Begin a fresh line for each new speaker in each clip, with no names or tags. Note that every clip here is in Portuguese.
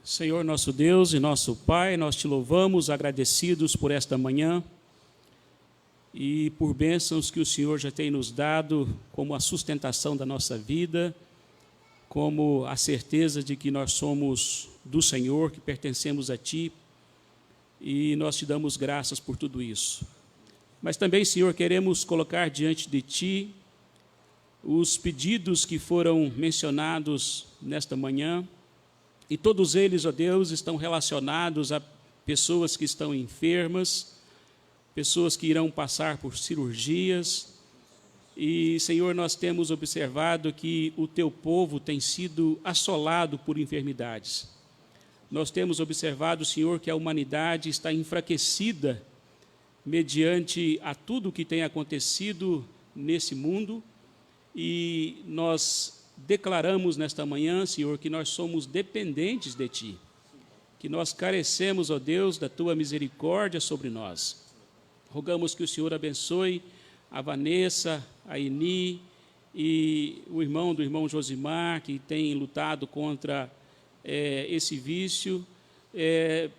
Senhor nosso Deus e nosso Pai, nós te louvamos, agradecidos por esta manhã e por bênçãos que o Senhor já tem nos dado como a sustentação da nossa vida, como a certeza de que nós somos do Senhor, que pertencemos a Ti, e nós te damos graças por tudo isso. Mas também, Senhor, queremos colocar diante de Ti os pedidos que foram mencionados nesta manhã, e todos eles, ó Deus, estão relacionados a pessoas que estão enfermas, pessoas que irão passar por cirurgias. E, Senhor, nós temos observado que o Teu povo tem sido assolado por enfermidades. Nós temos observado, Senhor, que a humanidade está enfraquecida mediante a tudo que tem acontecido nesse mundo, e nós declaramos nesta manhã, Senhor, que nós somos dependentes de Ti, que nós carecemos, ó Deus, da Tua misericórdia sobre nós. Rogamos que o Senhor abençoe a Vanessa, a Eni e o irmão do irmão Josimar, que tem lutado contra esse vício.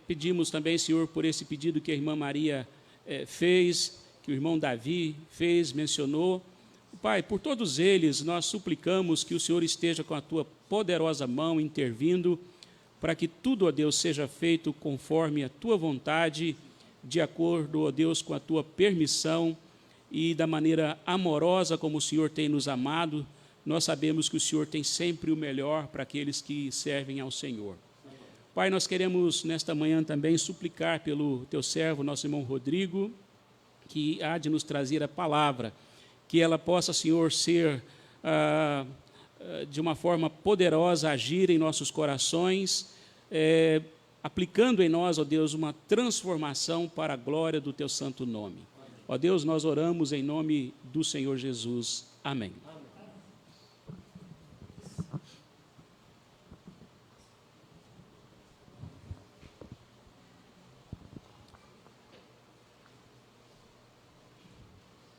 Pedimos também, Senhor, por esse pedido que a irmã Maria fez, que o irmão Davi fez, mencionou. Pai, por todos eles, nós suplicamos que o Senhor esteja com a Tua poderosa mão intervindo, para que tudo, ó Deus, seja feito conforme a Tua vontade, de acordo, ó Deus, com a Tua permissão e da maneira amorosa como o Senhor tem nos amado. Nós sabemos que o Senhor tem sempre o melhor para aqueles que servem ao Senhor. Pai, nós queremos nesta manhã também suplicar pelo Teu servo, nosso irmão Rodrigo, que há de nos trazer a palavra, que ela possa, Senhor, ser de uma forma poderosa, agir em nossos corações, aplicando em nós, ó Deus, uma transformação para a glória do Teu santo nome. Ó Deus, nós oramos em nome do Senhor Jesus. Amém.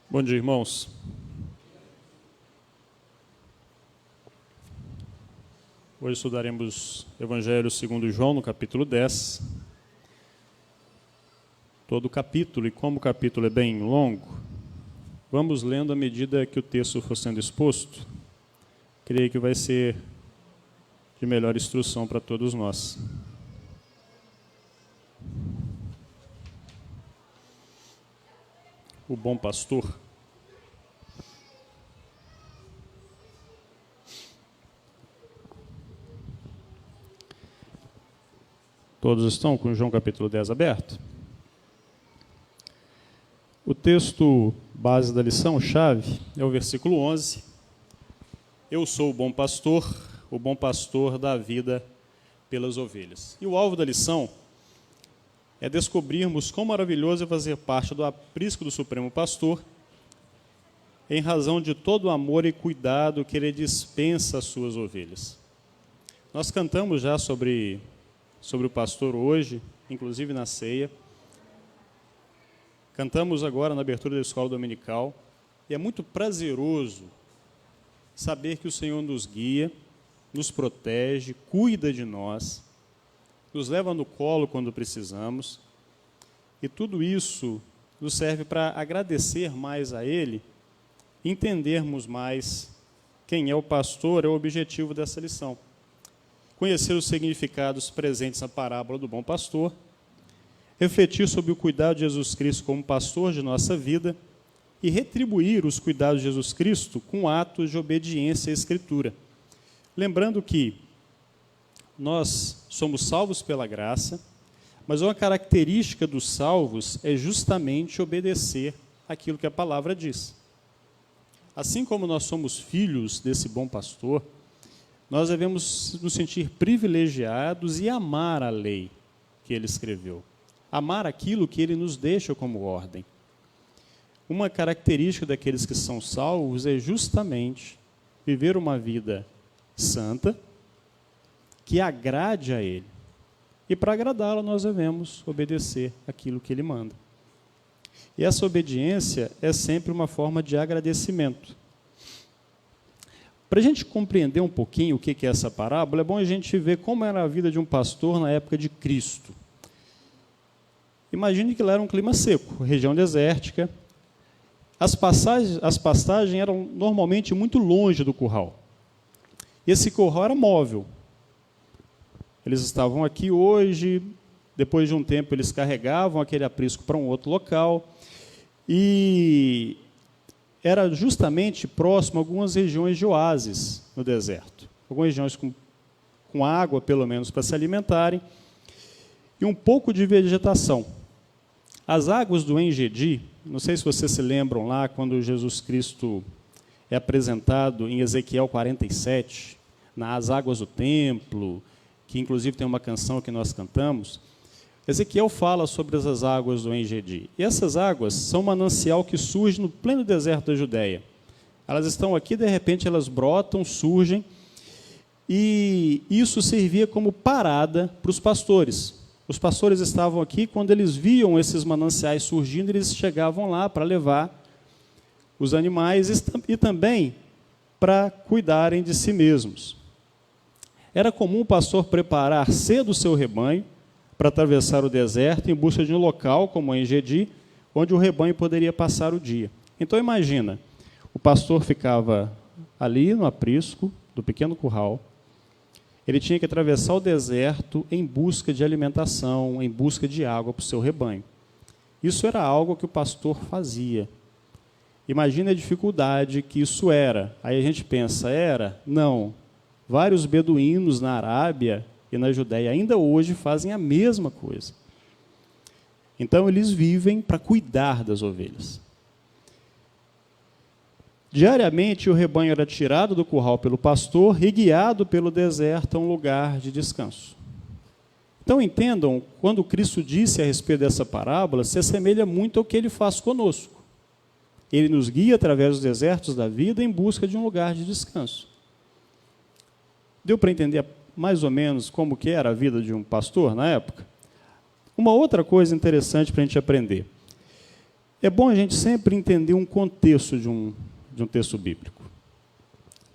Bom dia, irmãos. Hoje estudaremos Evangelho segundo João, no capítulo 10. Todo o capítulo, e como o capítulo é bem longo, vamos lendo à medida que o texto for sendo exposto. Creio que vai ser de melhor instrução para todos nós. O bom pastor. Todos estão com João capítulo 10 aberto? O texto base da lição-chave é o versículo 11. Eu sou o bom pastor dá a vida pelas ovelhas. E o alvo da lição é descobrirmos quão maravilhoso é fazer parte do aprisco do Supremo Pastor, em razão de todo o amor e cuidado que Ele dispensa às suas ovelhas. Nós cantamos já sobre o pastor hoje, inclusive na ceia. Cantamos agora na abertura da escola dominical, e é muito prazeroso saber que o Senhor nos guia, nos protege, cuida de nós, nos leva no colo quando precisamos, e tudo isso nos serve para agradecer mais a Ele, entendermos mais quem é o pastor, é o objetivo dessa lição. Conhecer os significados presentes na parábola do bom pastor, refletir sobre o cuidado de Jesus Cristo como pastor de nossa vida e retribuir os cuidados de Jesus Cristo com atos de obediência à Escritura. Lembrando que nós somos salvos pela graça, mas uma característica dos salvos é justamente obedecer aquilo que a palavra diz. Assim como nós somos filhos desse bom pastor, nós devemos nos sentir privilegiados e amar a lei que ele escreveu. Amar aquilo que ele nos deixa como ordem. Uma característica daqueles que são salvos é justamente viver uma vida santa, que agrade a Ele. E para agradá-lo, nós devemos obedecer aquilo que Ele manda. E essa obediência é sempre uma forma de agradecimento. Para a gente compreender um pouquinho o que é essa parábola, é bom a gente ver como era a vida de um pastor na época de Cristo. Imagine que lá era um clima seco, região desértica. As pastagens eram normalmente muito longe do curral. Esse curral era móvel. Eles estavam aqui hoje, depois de um tempo eles carregavam aquele aprisco para um outro local, e era justamente próximo a algumas regiões de oásis no deserto. Algumas regiões com água, pelo menos, para se alimentarem, e um pouco de vegetação. As águas do En-Gedi, não sei se vocês se lembram lá, quando Jesus Cristo é apresentado em Ezequiel 47, nas águas do templo, que inclusive tem uma canção que nós cantamos, Ezequiel fala sobre essas águas do En-Gedi. E essas águas são um manancial que surge no pleno deserto da Judéia. Elas estão aqui, de repente elas brotam, surgem, e isso servia como parada para os pastores. Os pastores estavam aqui, quando eles viam esses mananciais surgindo, eles chegavam lá para levar os animais e também para cuidarem de si mesmos. Era comum o pastor preparar cedo o seu rebanho para atravessar o deserto em busca de um local, como En-Gedi, onde o rebanho poderia passar o dia. Então, imagina, o pastor ficava ali no aprisco do pequeno curral, ele tinha que atravessar o deserto em busca de alimentação, em busca de água para o seu rebanho. Isso era algo que o pastor fazia. Imagina a dificuldade que isso era. Aí a gente pensa, era? Não. Vários beduínos na Arábia e na Judéia ainda hoje fazem a mesma coisa. Então, eles vivem para cuidar das ovelhas. Diariamente, o rebanho era tirado do curral pelo pastor e guiado pelo deserto a um lugar de descanso. Então, entendam, quando Cristo disse a respeito dessa parábola, se assemelha muito ao que ele faz conosco. Ele nos guia através dos desertos da vida em busca de um lugar de descanso. Deu para entender mais ou menos como que era a vida de um pastor na época? Uma outra coisa interessante para a gente aprender. É bom a gente sempre entender um contexto de um texto bíblico.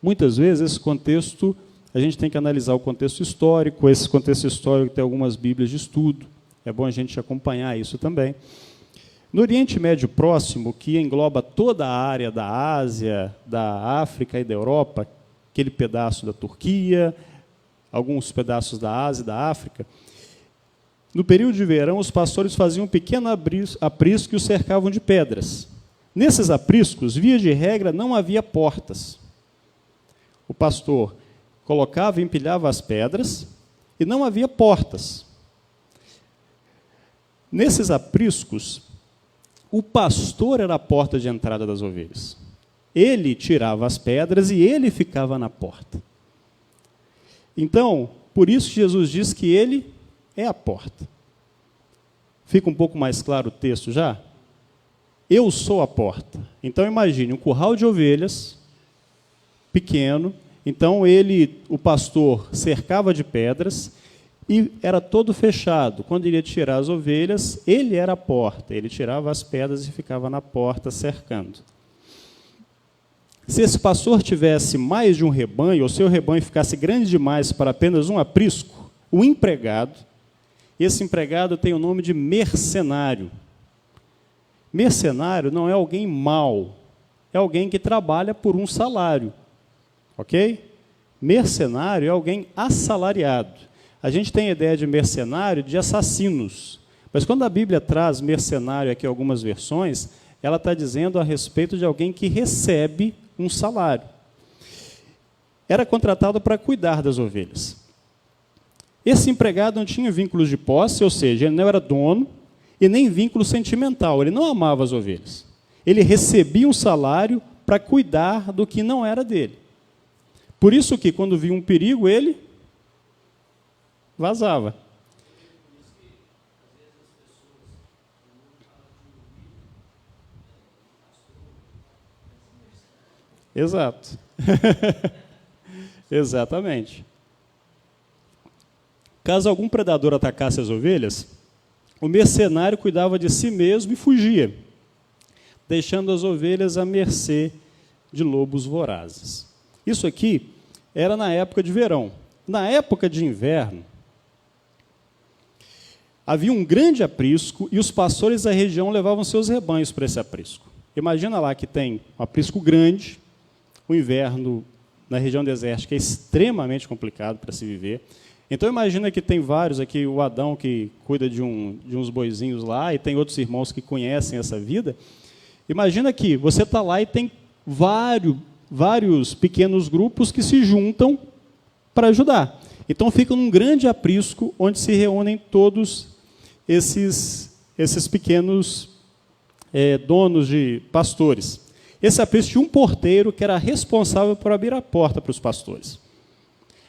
Muitas vezes, esse contexto, a gente tem que analisar o contexto histórico. Esse contexto histórico tem algumas bíblias de estudo. É bom a gente acompanhar isso também. No Oriente Médio Próximo, que engloba toda a área da Ásia, da África e da Europa, aquele pedaço da Turquia, alguns pedaços da Ásia e da África, no período de verão, os pastores faziam um pequeno aprisco e o cercavam de pedras. Nesses apriscos, via de regra, não havia portas. O pastor colocava e empilhava as pedras e não havia portas. Nesses apriscos, o pastor era a porta de entrada das ovelhas. Ele tirava as pedras e ele ficava na porta. Então, por isso Jesus diz que ele é a porta. Fica um pouco mais claro o texto já? Eu sou a porta. Então, imagine um curral de ovelhas, pequeno. Então, o pastor cercava de pedras e era todo fechado. Quando ele ia tirar as ovelhas, ele era a porta. Ele tirava as pedras e ficava na porta cercando. Se esse pastor tivesse mais de um rebanho, ou seu rebanho ficasse grande demais para apenas um aprisco, o empregado, esse empregado tem o nome de mercenário. Mercenário não é alguém mau, é alguém que trabalha por um salário, ok? Mercenário é alguém assalariado. A gente tem a ideia de mercenário de assassinos, mas quando a Bíblia traz mercenário aqui em algumas versões, ela está dizendo a respeito de alguém que recebe um salário. Era contratado para cuidar das ovelhas. Esse empregado não tinha vínculos de posse, ou seja, ele não era dono, e nem vínculo sentimental, ele não amava as ovelhas. Ele recebia um salário para cuidar do que não era dele. Por isso que, quando via um perigo, ele vazava. Exato. Exatamente. Caso algum predador atacasse as ovelhas, o mercenário cuidava de si mesmo e fugia, deixando as ovelhas à mercê de lobos vorazes. Isso aqui era na época de verão. Na época de inverno, havia um grande aprisco e os pastores da região levavam seus rebanhos para esse aprisco. Imagina lá que tem um aprisco grande, o inverno na região desértica é extremamente complicado para se viver. Então imagina que tem vários aqui, o Adão que cuida de uns boizinhos lá, e tem outros irmãos que conhecem essa vida. Imagina que você está lá e tem vários pequenos grupos que se juntam para ajudar. Então fica num grande aprisco onde se reúnem todos esses pequenos donos de pastores. Esse aprisco tinha um porteiro que era responsável por abrir a porta para os pastores.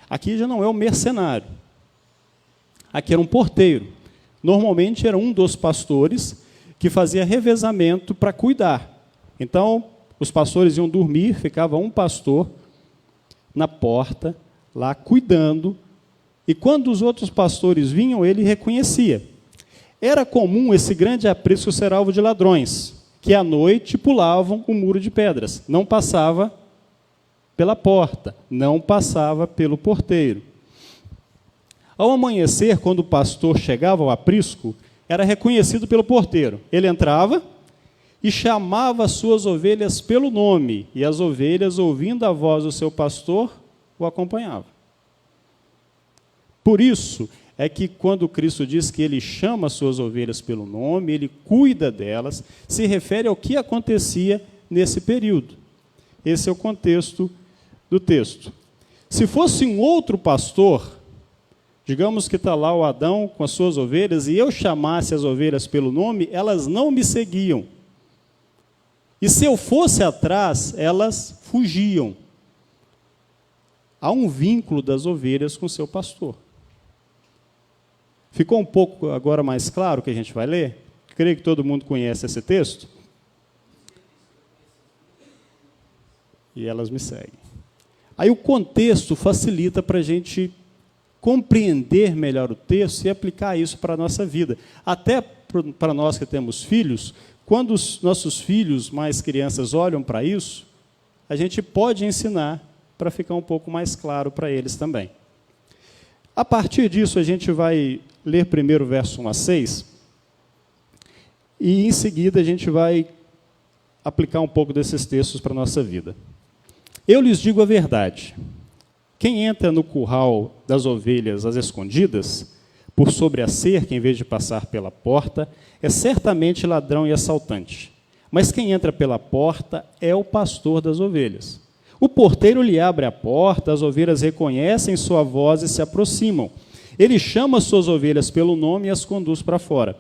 Aqui já não é um mercenário. Aqui era um porteiro. Normalmente era um dos pastores que fazia revezamento para cuidar. Então, os pastores iam dormir, ficava um pastor na porta, lá cuidando, e quando os outros pastores vinham, ele reconhecia. Era comum esse grande aprisco ser alvo de ladrões, que à noite pulavam o muro de pedras. Não passava pela porta, não passava pelo porteiro. Ao amanhecer, quando o pastor chegava ao aprisco, era reconhecido pelo porteiro. Ele entrava e chamava as suas ovelhas pelo nome, e as ovelhas, ouvindo a voz do seu pastor, o acompanhavam. Por isso é que quando Cristo diz que ele chama as suas ovelhas pelo nome, ele cuida delas, se refere ao que acontecia nesse período. Esse é o contexto do texto. Se fosse um outro pastor, digamos que está lá o Adão com as suas ovelhas, e eu chamasse as ovelhas pelo nome, elas não me seguiam. E se eu fosse atrás, elas fugiam. Há um vínculo das ovelhas com seu pastor. Ficou um pouco agora mais claro o que a gente vai ler? Creio que todo mundo conhece esse texto. E elas me seguem. Aí o contexto facilita para a gente compreender melhor o texto e aplicar isso para a nossa vida. Até para nós que temos filhos, quando os nossos filhos, mais crianças, olham para isso, a gente pode ensinar para ficar um pouco mais claro para eles também. A partir disso, a gente vai ler primeiro o verso 1 a 6, e em seguida a gente vai aplicar um pouco desses textos para a nossa vida. Eu lhes digo a verdade. Quem entra no curral das ovelhas às escondidas, por sobre a cerca, em vez de passar pela porta, é certamente ladrão e assaltante. Mas quem entra pela porta é o pastor das ovelhas. O porteiro lhe abre a porta, as ovelhas reconhecem sua voz e se aproximam. Ele chama suas ovelhas pelo nome e as conduz para fora.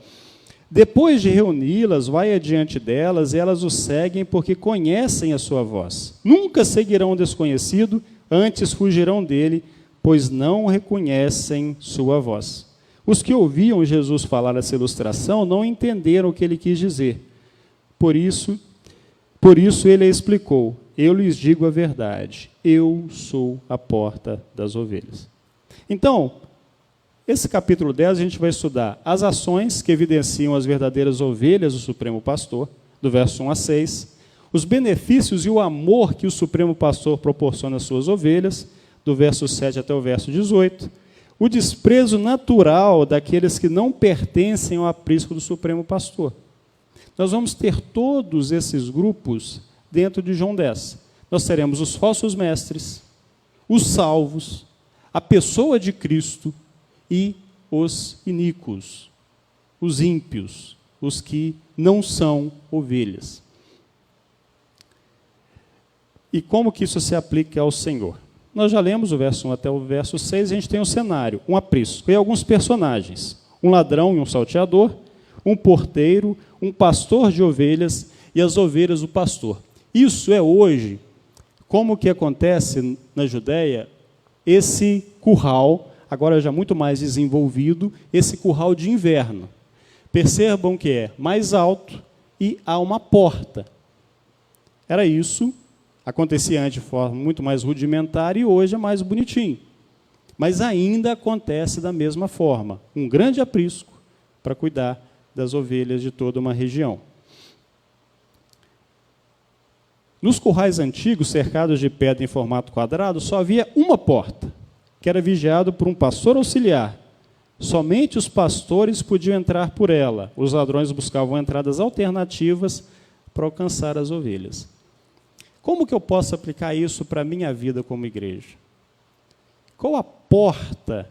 Depois de reuni-las, vai adiante delas, e elas o seguem porque conhecem a sua voz. Nunca seguirão o desconhecido, antes fugirão dele, pois não reconhecem sua voz. Os que ouviam Jesus falar essa ilustração não entenderam o que ele quis dizer. Por isso ele explicou: eu lhes digo a verdade, eu sou a porta das ovelhas. Então, esse capítulo 10 a gente vai estudar as ações que evidenciam as verdadeiras ovelhas do Supremo Pastor, do verso 1 a 6, os benefícios e o amor que o Supremo Pastor proporciona às suas ovelhas, do verso 7 até o verso 18, o desprezo natural daqueles que não pertencem ao aprisco do Supremo Pastor. Nós vamos ter todos esses grupos dentro de João 10. Nós teremos os falsos mestres, os salvos, a pessoa de Cristo e os iníquos, os ímpios, os que não são ovelhas. E como que isso se aplica ao Senhor? Nós já lemos o verso 1 até o verso 6, a gente tem um cenário, um aprisco, e alguns personagens, um ladrão e um salteador, um porteiro, um pastor de ovelhas e as ovelhas do pastor. Isso é hoje, como que acontece na Judéia, esse curral, agora já muito mais desenvolvido, esse curral de inverno. Percebam que é mais alto e há uma porta. Era isso, acontecia antes de forma muito mais rudimentar e hoje é mais bonitinho. Mas ainda acontece da mesma forma. Um grande aprisco para cuidar das ovelhas de toda uma região. Nos currais antigos, cercados de pedra em formato quadrado, só havia uma porta, que era vigiado por um pastor auxiliar. Somente os pastores podiam entrar por ela. Os ladrões buscavam entradas alternativas para alcançar as ovelhas. Como que eu posso aplicar isso para a minha vida como igreja? Qual a porta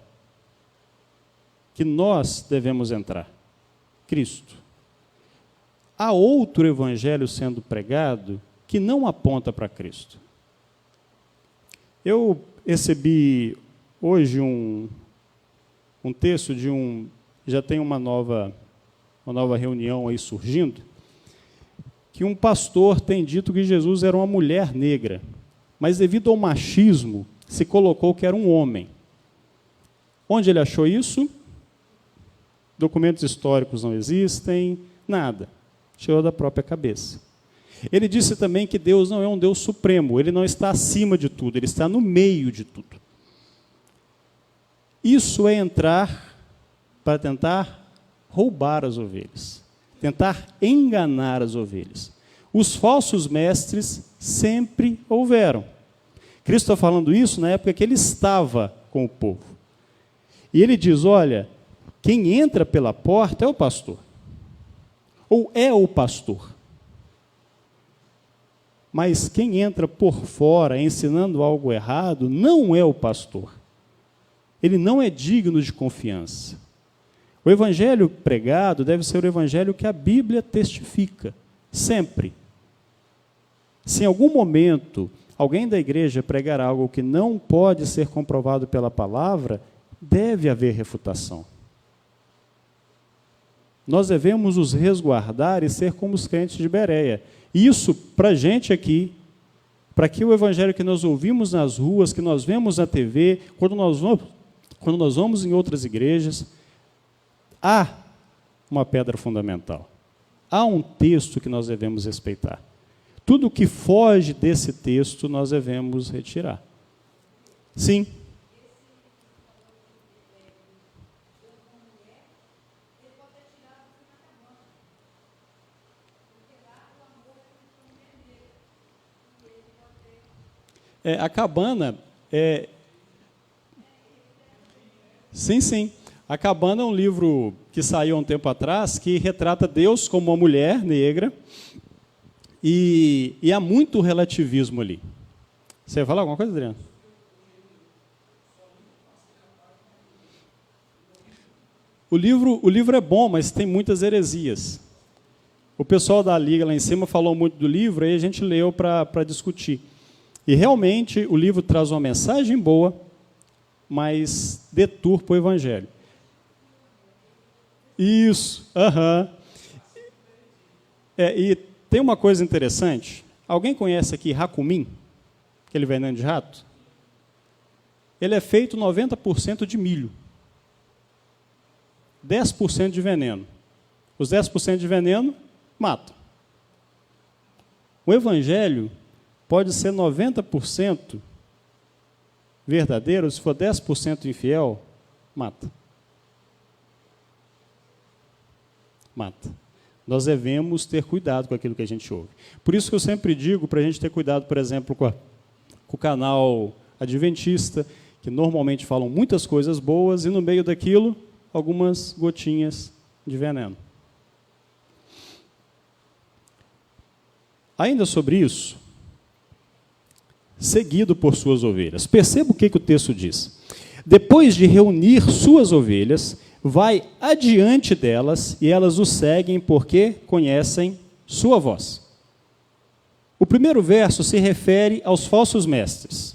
que nós devemos entrar? Cristo. Há outro evangelho sendo pregado que não aponta para Cristo. Eu recebi hoje um texto já tem uma nova reunião aí surgindo, que um pastor tem dito que Jesus era uma mulher negra, mas devido ao machismo, se colocou que era um homem. Onde ele achou isso? Documentos históricos não existem, nada. Tirou da própria cabeça. Ele disse também que Deus não é um Deus supremo, ele não está acima de tudo, ele está no meio de tudo. Isso é entrar para tentar roubar as ovelhas, tentar enganar as ovelhas. Os falsos mestres sempre houveram. Cristo está falando isso na época que ele estava com o povo. E ele diz, olha, quem entra pela porta é o pastor. Ou é o pastor. Mas quem entra por fora ensinando algo errado não é o pastor. Ele não é digno de confiança. O evangelho pregado deve ser o evangelho que a Bíblia testifica, sempre. Se em algum momento alguém da igreja pregar algo que não pode ser comprovado pela palavra, deve haver refutação. Nós devemos nos resguardar e ser como os crentes de Bereia. Isso, para a gente aqui, para que o evangelho que nós ouvimos nas ruas, que nós vemos na TV, quando nós vamos em outras igrejas, há uma pedra fundamental. Há um texto que nós devemos respeitar. Tudo que foge desse texto, nós devemos retirar. Sim. A cabana é... Sim. A cabana é um livro que saiu há um tempo atrás, que retrata Deus como uma mulher negra, e há muito relativismo ali. Você vai falar alguma coisa, Adriano? O livro é bom, mas tem muitas heresias. O pessoal da Liga lá em cima falou muito do livro, aí a gente leu para discutir. E realmente o livro traz uma mensagem boa, mas deturpa o evangelho. Isso, e tem uma coisa interessante. Alguém conhece aqui racumim? Aquele veneno de rato? Ele é feito 90% de milho. 10% de veneno. Os 10% de veneno matam. O evangelho pode ser 90% verdadeiro, se for 10% infiel, mata. Mata. Nós devemos ter cuidado com aquilo que a gente ouve. Por isso que eu sempre digo para a gente ter cuidado, por exemplo, com o canal adventista, que normalmente falam muitas coisas boas e no meio daquilo, algumas gotinhas de veneno. Ainda sobre isso, seguido por suas ovelhas. Perceba o que o texto diz. Depois de reunir suas ovelhas, vai adiante delas e elas o seguem porque conhecem sua voz. O primeiro verso se refere aos falsos mestres.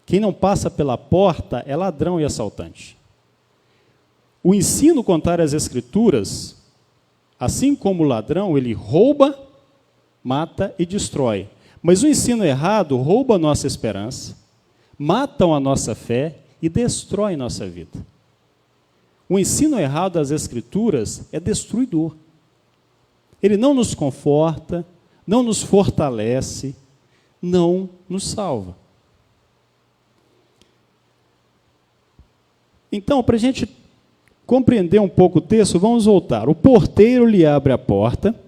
Quem não passa pela porta é ladrão e assaltante. O ensino contrário às Escrituras, assim como o ladrão, ele rouba, mata e destrói. Mas o ensino errado rouba a nossa esperança, matam a nossa fé e destrói nossa vida. O ensino errado das Escrituras é destruidor. Ele não nos conforta, não nos fortalece, não nos salva. Então, para a gente compreender um pouco o texto, vamos voltar. O porteiro lhe abre a porta,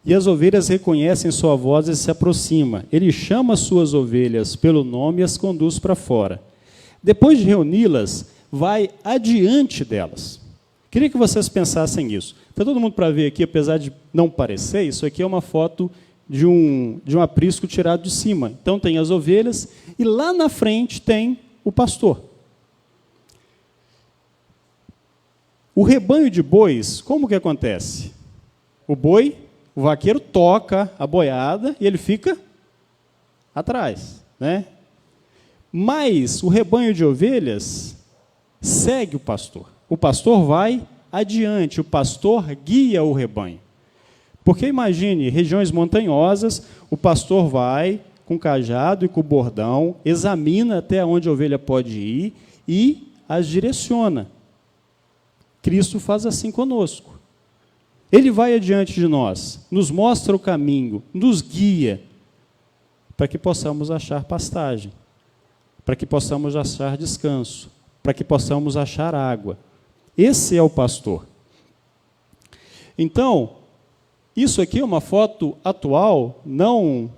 e as ovelhas reconhecem sua voz e se aproximam. Ele chama suas ovelhas pelo nome e as conduz para fora. Depois de reuni-las, vai adiante delas. Queria que vocês pensassem nisso. Está todo mundo para ver aqui, apesar de não parecer, isso aqui é uma foto de um aprisco tirado de cima. Então tem as ovelhas e lá na frente tem o pastor. O rebanho de bois, como que acontece? O vaqueiro toca a boiada e ele fica atrás, né? Mas o rebanho de ovelhas segue o pastor. O pastor vai adiante, o pastor guia o rebanho. Porque imagine, regiões montanhosas, o pastor vai com cajado e com bordão, examina até onde a ovelha pode ir e as direciona. Cristo faz assim conosco. Ele vai adiante de nós, nos mostra o caminho, nos guia, para que possamos achar pastagem, para que possamos achar descanso, para que possamos achar água. Esse é o pastor. Então, isso aqui é uma foto atual, não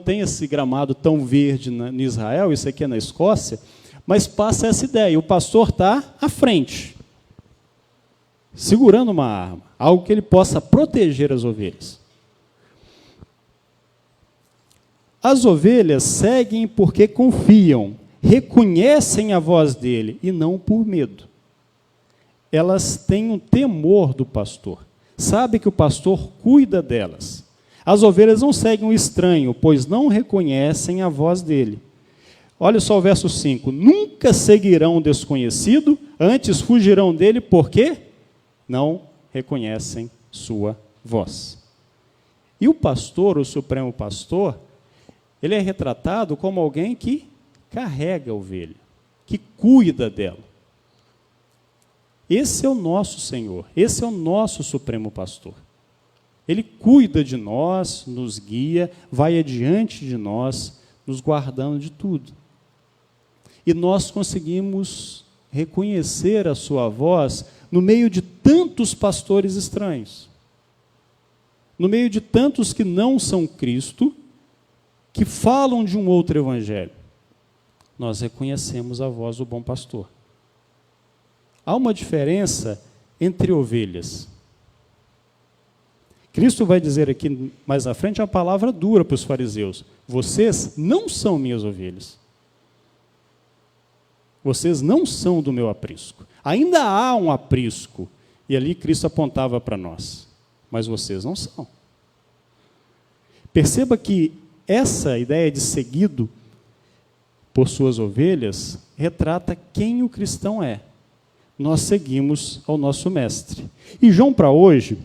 tem esse gramado tão verde em Israel, isso aqui é na Escócia, mas passa essa ideia, o pastor está à frente, segurando uma arma, algo que ele possa proteger as ovelhas. As ovelhas seguem porque confiam, reconhecem a voz dele e não por medo. Elas têm um temor do pastor, sabem que o pastor cuida delas. As ovelhas não seguem o estranho, pois não reconhecem a voz dele. Olha só o verso 5. Nunca seguirão o desconhecido, antes fugirão dele, porque não reconhecem sua voz. E o pastor, o supremo pastor, ele é retratado como alguém que carrega a ovelha, que cuida dela. Esse é o nosso Senhor, esse é o nosso supremo pastor. Ele cuida de nós, nos guia, vai adiante de nós, nos guardando de tudo. E nós conseguimos reconhecer a sua voz no meio de tantos pastores estranhos, no meio de tantos que não são Cristo, que falam de um outro evangelho. Nós reconhecemos a voz do bom pastor. Há uma diferença entre ovelhas. Cristo vai dizer aqui mais à frente uma palavra dura para os fariseus. Vocês não são minhas ovelhas. Vocês não são do meu aprisco. Ainda há um aprisco. E ali Cristo apontava para nós. Mas vocês não são. Perceba que essa ideia de seguido por suas ovelhas retrata quem o cristão é. Nós seguimos ao nosso mestre. E João, para hoje,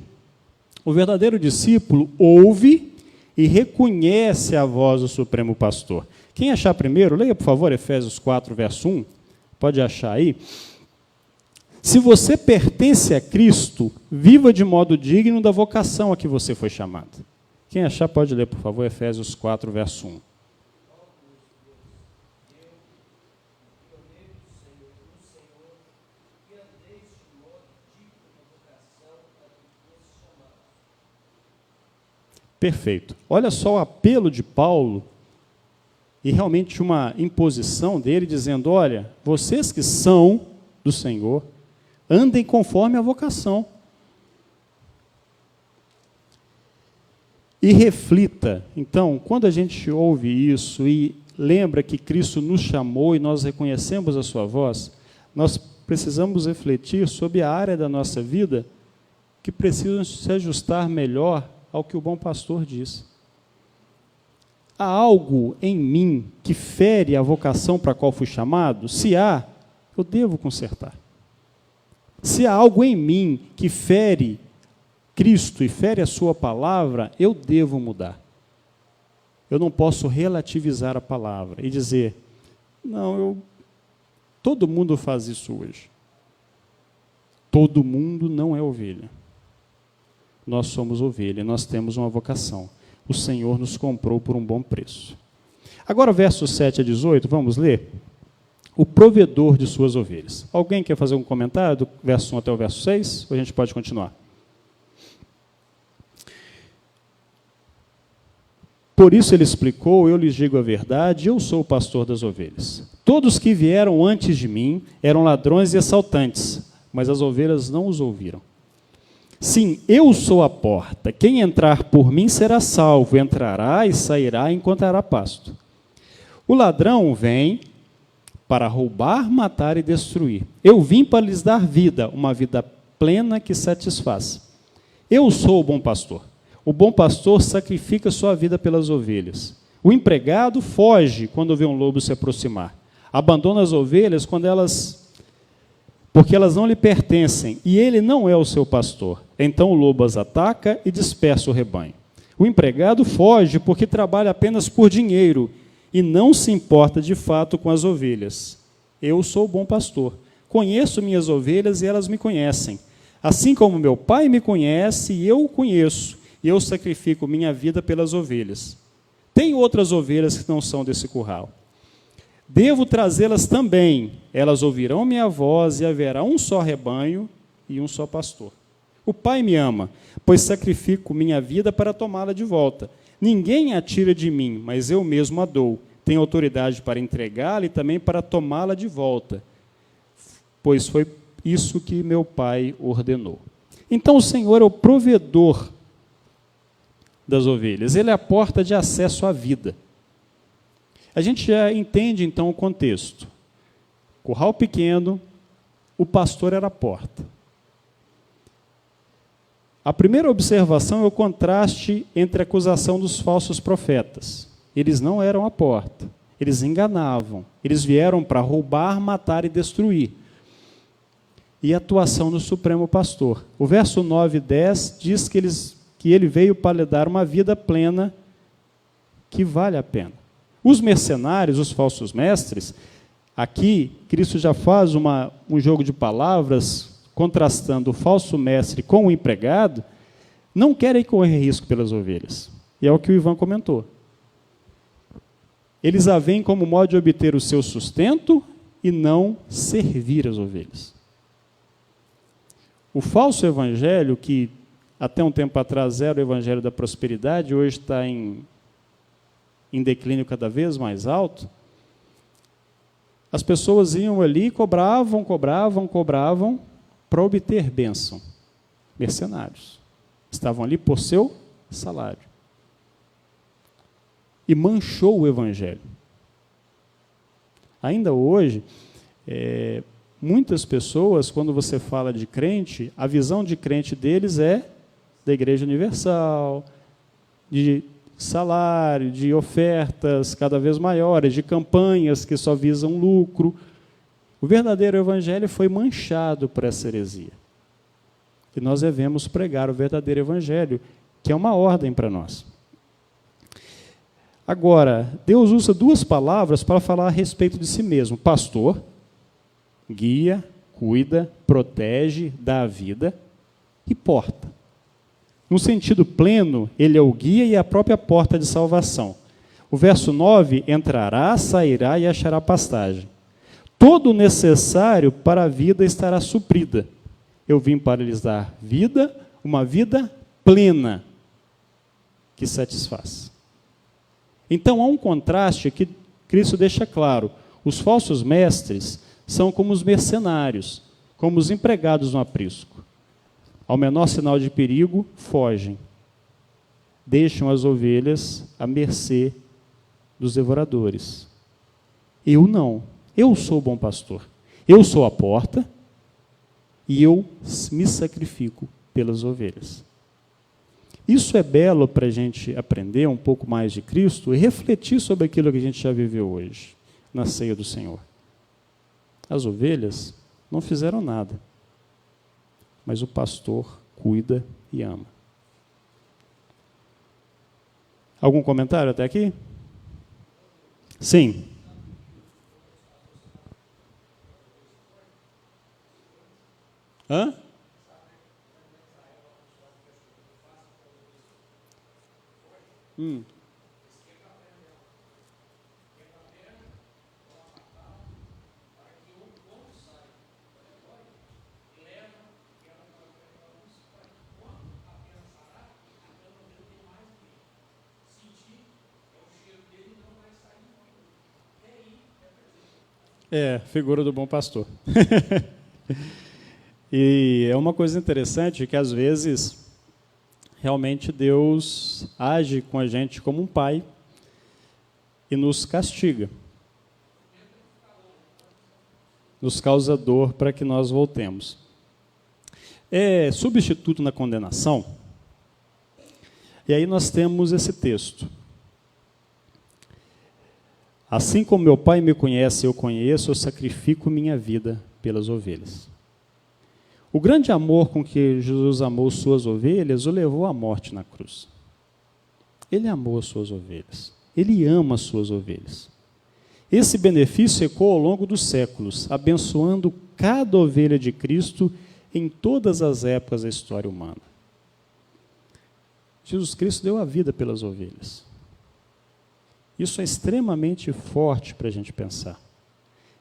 o verdadeiro discípulo ouve e reconhece a voz do Supremo Pastor. Quem achar primeiro, leia, por favor, Efésios 4, verso 1. Pode achar aí. Se você pertence a Cristo, viva de modo digno da vocação a que você foi chamado. Quem achar, pode ler, por favor, Efésios 4, verso 1. Perfeito. Olha só o apelo de Paulo e realmente uma imposição dele dizendo, olha, vocês que são do Senhor, andem conforme a vocação. E reflita. Então, quando a gente ouve isso e lembra que Cristo nos chamou e nós reconhecemos a sua voz, nós precisamos refletir sobre a área da nossa vida que precisa se ajustar melhor ao que o bom pastor diz. Há algo em mim que fere a vocação para a qual fui chamado? Se há, eu devo consertar. Se há algo em mim que fere Cristo e fere a sua palavra, eu devo mudar. Eu não posso relativizar a palavra e dizer, não, todo mundo faz isso hoje. Todo mundo não é ovelha. Nós somos ovelha, nós temos uma vocação. O Senhor nos comprou por um bom preço. Agora, versos 7 a 18, vamos ler? O provedor de suas ovelhas. Alguém quer fazer um comentário do verso 1 até o verso 6? Ou a gente pode continuar? Por isso ele explicou: eu lhes digo a verdade, eu sou o pastor das ovelhas. Todos que vieram antes de mim eram ladrões e assaltantes, mas as ovelhas não os ouviram. Sim, eu sou a porta. Quem entrar por mim será salvo, entrará e sairá e encontrará pasto. O ladrão vem para roubar, matar e destruir. Eu vim para lhes dar vida, uma vida plena que satisfaz. Eu sou o bom pastor. O bom pastor sacrifica sua vida pelas ovelhas. O empregado foge quando vê um lobo se aproximar. Abandona as ovelhas porque elas não lhe pertencem, e ele não é o seu pastor. Então o lobo as ataca e dispersa o rebanho. O empregado foge porque trabalha apenas por dinheiro e não se importa de fato com as ovelhas. Eu sou o bom pastor. Conheço minhas ovelhas e elas me conhecem. Assim como meu Pai me conhece e eu o conheço, e eu sacrifico minha vida pelas ovelhas. Tem outras ovelhas que não são desse curral. Devo trazê-las também. Elas ouvirão minha voz e haverá um só rebanho e um só pastor. O Pai me ama, pois sacrifico minha vida para tomá-la de volta. Ninguém a tira de mim, mas eu mesmo a dou. Tenho autoridade para entregá-la e também para tomá-la de volta, pois foi isso que meu Pai ordenou. Então o Senhor é o provedor das ovelhas. Ele é a porta de acesso à vida. A gente já entende, então, o contexto. Curral pequeno, o pastor era a porta. A primeira observação é o contraste entre a acusação dos falsos profetas. Eles não eram a porta, eles enganavam, eles vieram para roubar, matar e destruir. E a atuação do Supremo Pastor. O verso 9 e 10 diz que ele veio para lhe dar uma vida plena que vale a pena. Os mercenários, os falsos mestres, aqui Cristo já faz um jogo de palavras contrastando o falso mestre com o empregado, não querem correr risco pelas ovelhas. E é o que o Ivan comentou. Eles a veem como modo de obter o seu sustento e não servir as ovelhas. O falso evangelho, que até um tempo atrás era o evangelho da prosperidade, hoje está em declínio cada vez mais alto, as pessoas iam ali, cobravam para obter bênção. Mercenários. Estavam ali por seu salário. E manchou o evangelho. Ainda hoje, muitas pessoas, quando você fala de crente, a visão de crente deles é da Igreja Universal, de salário, de ofertas cada vez maiores, de campanhas que só visam lucro. O verdadeiro evangelho foi manchado por essa heresia. E nós devemos pregar o verdadeiro evangelho, que é uma ordem para nós. Agora, Deus usa duas palavras para falar a respeito de si mesmo: pastor, guia, cuida, protege, dá a vida, e porta. No sentido pleno, ele é o guia e a própria porta de salvação. O verso 9, entrará, sairá e achará pastagem. Todo o necessário para a vida estará suprida. Eu vim para lhes dar vida, uma vida plena, que satisfaz. Então há um contraste que Cristo deixa claro. Os falsos mestres são como os mercenários, como os empregados no aprisco. Ao menor sinal de perigo, fogem. Deixam as ovelhas à mercê dos devoradores. Eu não. Eu sou o bom pastor. Eu sou a porta e eu me sacrifico pelas ovelhas. Isso é belo para a gente aprender um pouco mais de Cristo e refletir sobre aquilo que a gente já viveu hoje, na ceia do Senhor. As ovelhas não fizeram nada, mas o pastor cuida e ama. Algum comentário até aqui? Sim. Hã? Figura do bom pastor. E é uma coisa interessante que, às vezes, realmente Deus age com a gente como um pai e nos castiga. Nos causa dor para que nós voltemos. Substituto na condenação. E aí nós temos esse texto. Assim como meu Pai me conhece, eu conheço, eu sacrifico minha vida pelas ovelhas. O grande amor com que Jesus amou suas ovelhas o levou à morte na cruz. Ele amou as suas ovelhas. Ele ama as suas ovelhas. Esse benefício ecoou ao longo dos séculos, abençoando cada ovelha de Cristo em todas as épocas da história humana. Jesus Cristo deu a vida pelas ovelhas. Isso é extremamente forte para a gente pensar.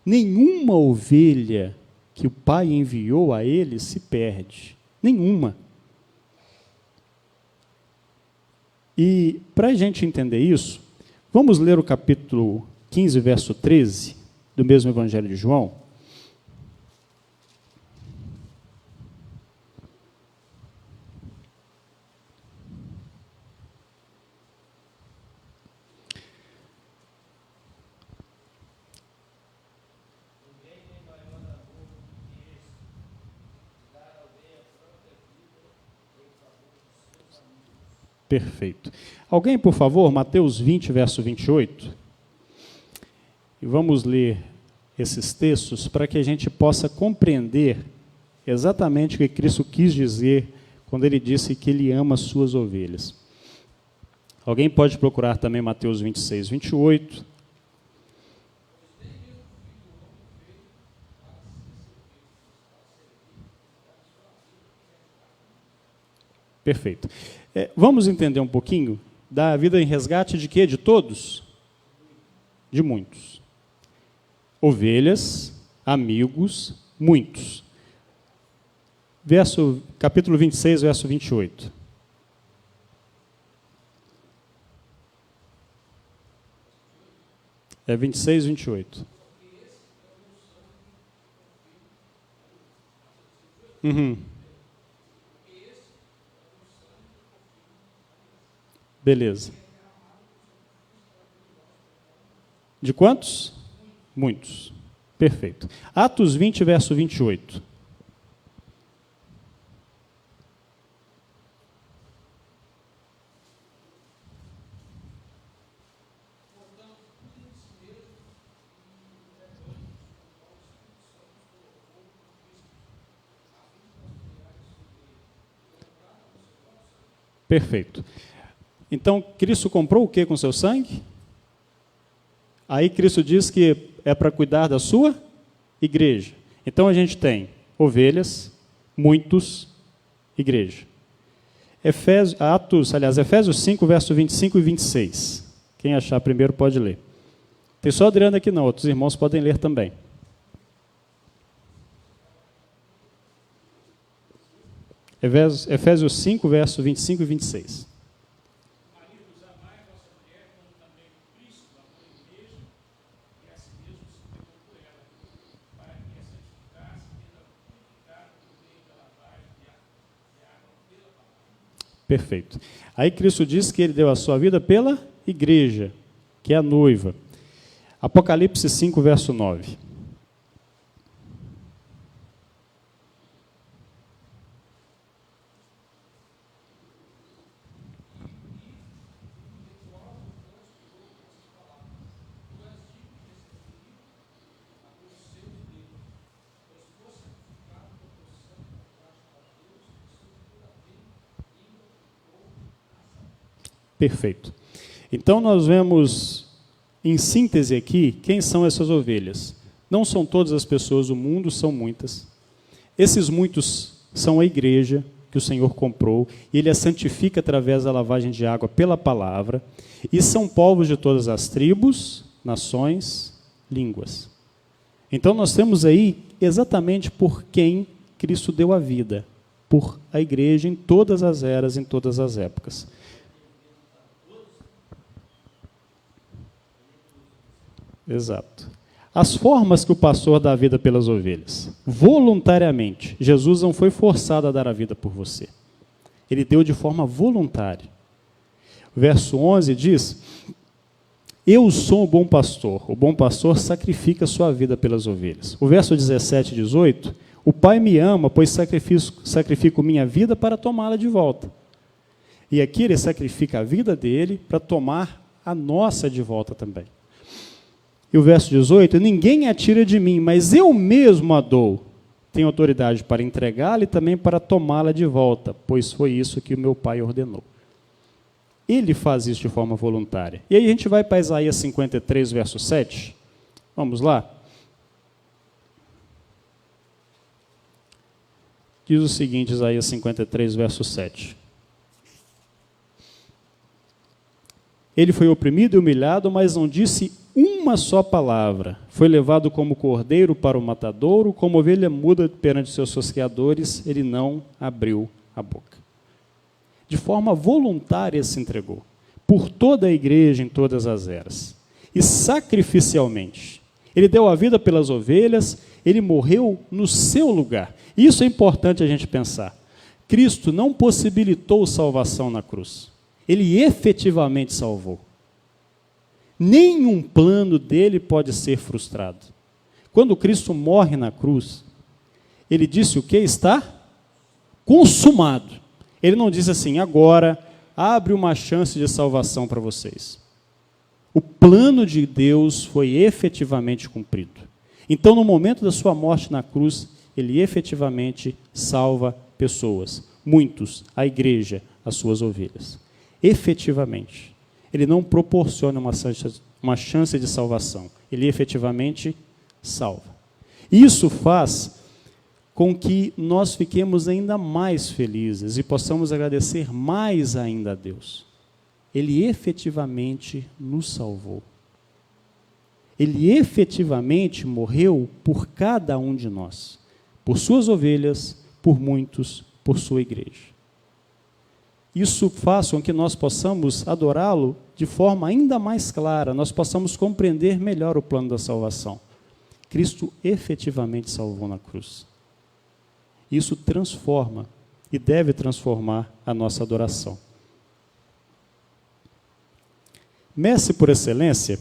Nenhuma ovelha que o Pai enviou a ele se perde. Nenhuma. E para a gente entender isso, vamos ler o capítulo 15, verso 13, do mesmo Evangelho de João. Perfeito. Alguém, por favor, Mateus 20, verso 28. E vamos ler esses textos para que a gente possa compreender exatamente o que Cristo quis dizer quando ele disse que ele ama as suas ovelhas. Alguém pode procurar também Mateus 26, 28. Perfeito. Vamos entender um pouquinho da vida em resgate de quê? De todos? De muitos. Ovelhas, amigos, muitos. Capítulo 26, verso 28. É 26, 28. Beleza. De quantos? Muitos. Perfeito. Atos 20, verso 28. Perfeito. Então, Cristo comprou o que com seu sangue? Aí Cristo diz que é para cuidar da sua igreja. Então a gente tem ovelhas, muitos, igreja. Efésios 5, verso 25 e 26. Quem achar primeiro pode ler. Tem só Adriano aqui não, outros irmãos podem ler também. Efésios 5, verso 25 e 26. Perfeito. Aí Cristo diz que ele deu a sua vida pela igreja, que é a noiva. Apocalipse 5, verso 9. Perfeito. Então nós vemos, em síntese aqui, quem são essas ovelhas. Não são todas as pessoas do mundo, são muitas. Esses muitos são a igreja que o Senhor comprou, e Ele a santifica através da lavagem de água pela palavra, e são povos de todas as tribos, nações, línguas. Então nós temos aí exatamente por quem Cristo deu a vida, por a igreja em todas as eras, em todas as épocas. Exato. As formas que o pastor dá a vida pelas ovelhas. Voluntariamente. Jesus não foi forçado a dar a vida por você. Ele deu de forma voluntária. O verso 11 diz: eu sou o bom pastor. O bom pastor sacrifica a sua vida pelas ovelhas. O verso 17 e 18: o Pai me ama, pois sacrifico minha vida para tomá-la de volta. E aqui ele sacrifica a vida dele para tomar a nossa de volta também. E o verso 18: ninguém a tira de mim, mas eu mesmo a dou. Tenho autoridade para entregá-la e também para tomá-la de volta, pois foi isso que o meu Pai ordenou. Ele faz isso de forma voluntária. E aí a gente vai para Isaías 53, verso 7. Vamos lá? Diz o seguinte, Isaías 53, verso 7. Ele foi oprimido e humilhado, mas não disse uma só palavra. Foi levado como cordeiro para o matadouro, como ovelha muda perante seus tosqueadores, ele não abriu a boca. De forma voluntária se entregou, por toda a igreja em todas as eras. E sacrificialmente. Ele deu a vida pelas ovelhas, ele morreu no seu lugar. Isso é importante a gente pensar. Cristo não possibilitou salvação na cruz. Ele efetivamente salvou. Nenhum plano dele pode ser frustrado. Quando Cristo morre na cruz, ele disse o que? Está consumado. Ele não diz assim: agora abre uma chance de salvação para vocês. O plano de Deus foi efetivamente cumprido. Então, no momento da sua morte na cruz, ele efetivamente salva pessoas, muitos, a igreja, as suas ovelhas. Efetivamente. Ele não proporciona uma chance de salvação. Ele efetivamente salva. Isso faz com que nós fiquemos ainda mais felizes e possamos agradecer mais ainda a Deus. Ele efetivamente nos salvou. Ele efetivamente morreu por cada um de nós, por suas ovelhas, por muitos, por sua igreja. Isso faz com que nós possamos adorá-lo de forma ainda mais clara, nós possamos compreender melhor o plano da salvação. Cristo efetivamente salvou na cruz. Isso transforma e deve transformar a nossa adoração. Mestre por excelência,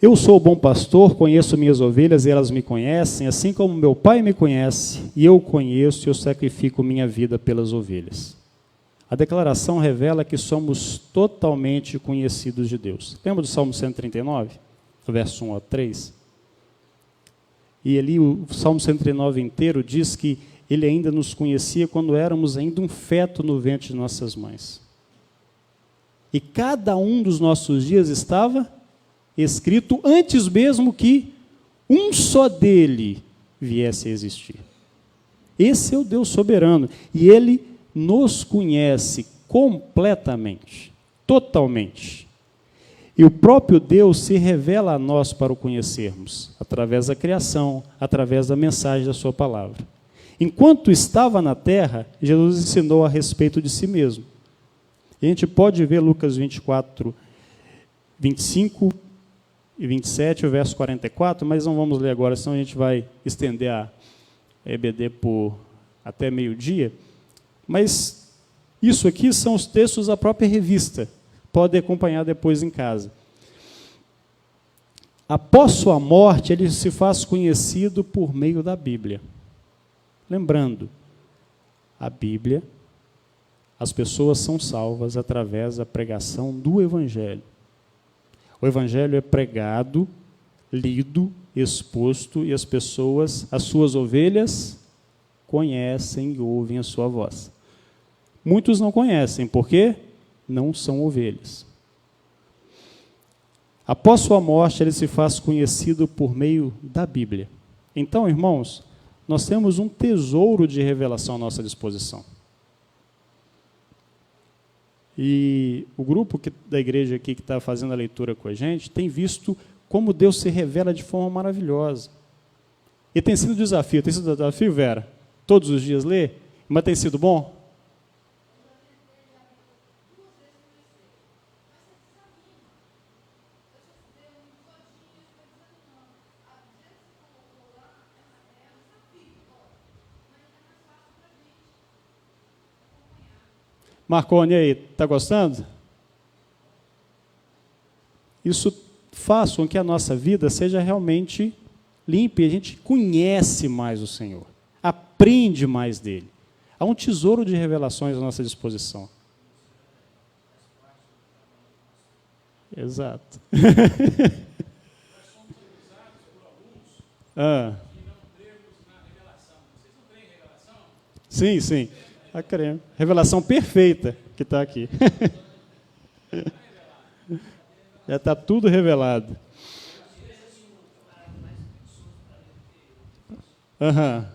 eu sou o bom pastor, conheço minhas ovelhas e elas me conhecem, assim como meu Pai me conhece, e eu conheço e eu sacrifico minha vida pelas ovelhas. A declaração revela que somos totalmente conhecidos de Deus. Lembra do Salmo 139, verso 1 a 3? E ali o Salmo 139 inteiro diz que ele ainda nos conhecia quando éramos ainda um feto no ventre de nossas mães. E cada um dos nossos dias estava escrito antes mesmo que um só dele viesse a existir. Esse é o Deus soberano. E ele nos conhece completamente, totalmente. E o próprio Deus se revela a nós para o conhecermos, através da criação, através da mensagem da sua palavra. Enquanto estava na terra, Jesus ensinou a respeito de si mesmo. E a gente pode ver Lucas 24, 25 e 27, o verso 44, mas não vamos ler agora, senão a gente vai estender a EBD por até meio-dia. Mas isso aqui são os textos da própria revista. Pode acompanhar depois em casa. Após sua morte, ele se faz conhecido por meio da Bíblia. Lembrando, a Bíblia, as pessoas são salvas através da pregação do Evangelho. O Evangelho é pregado, lido, exposto, e as pessoas, as suas ovelhas, conhecem e ouvem a sua voz. Muitos não conhecem, por quê? Não são ovelhas. Após sua morte, ele se faz conhecido por meio da Bíblia. Então, irmãos, nós temos um tesouro de revelação à nossa disposição. E o grupo da igreja aqui que está fazendo a leitura com a gente tem visto como Deus se revela de forma maravilhosa. E tem sido desafio. Tem sido desafio, Vera? Todos os dias ler? Mas tem sido bom? Marconi aí, está gostando? Isso faz com que a nossa vida seja realmente limpa e a gente conhece mais o Senhor, aprende mais dele. Há um tesouro de revelações à nossa disposição. Exato. Sim, sim. Revelação perfeita que está aqui. Já está tudo revelado. Aham.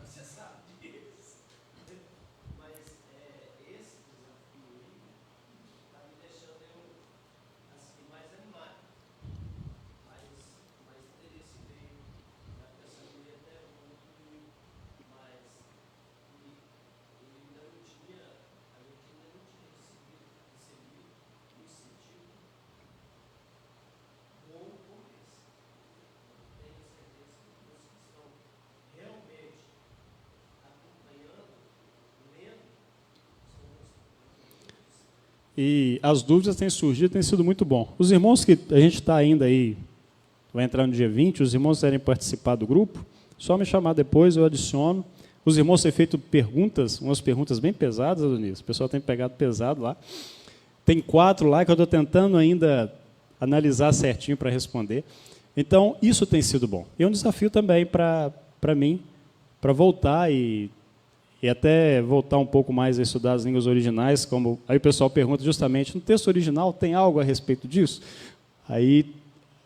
E as dúvidas têm surgido, tem sido muito bom. Os irmãos que a gente está ainda aí, vai entrar no dia 20, os irmãos querem participar do grupo, só me chamar depois, eu adiciono. Os irmãos têm feito perguntas, umas perguntas bem pesadas, Adonis, o pessoal tem pegado pesado lá. Tem 4 lá que eu estou tentando ainda analisar certinho para responder. Então, isso tem sido bom. E é um desafio também para mim, para voltar e até voltar um pouco mais a estudar as línguas originais, como aí o pessoal pergunta justamente, no texto original tem algo a respeito disso? Aí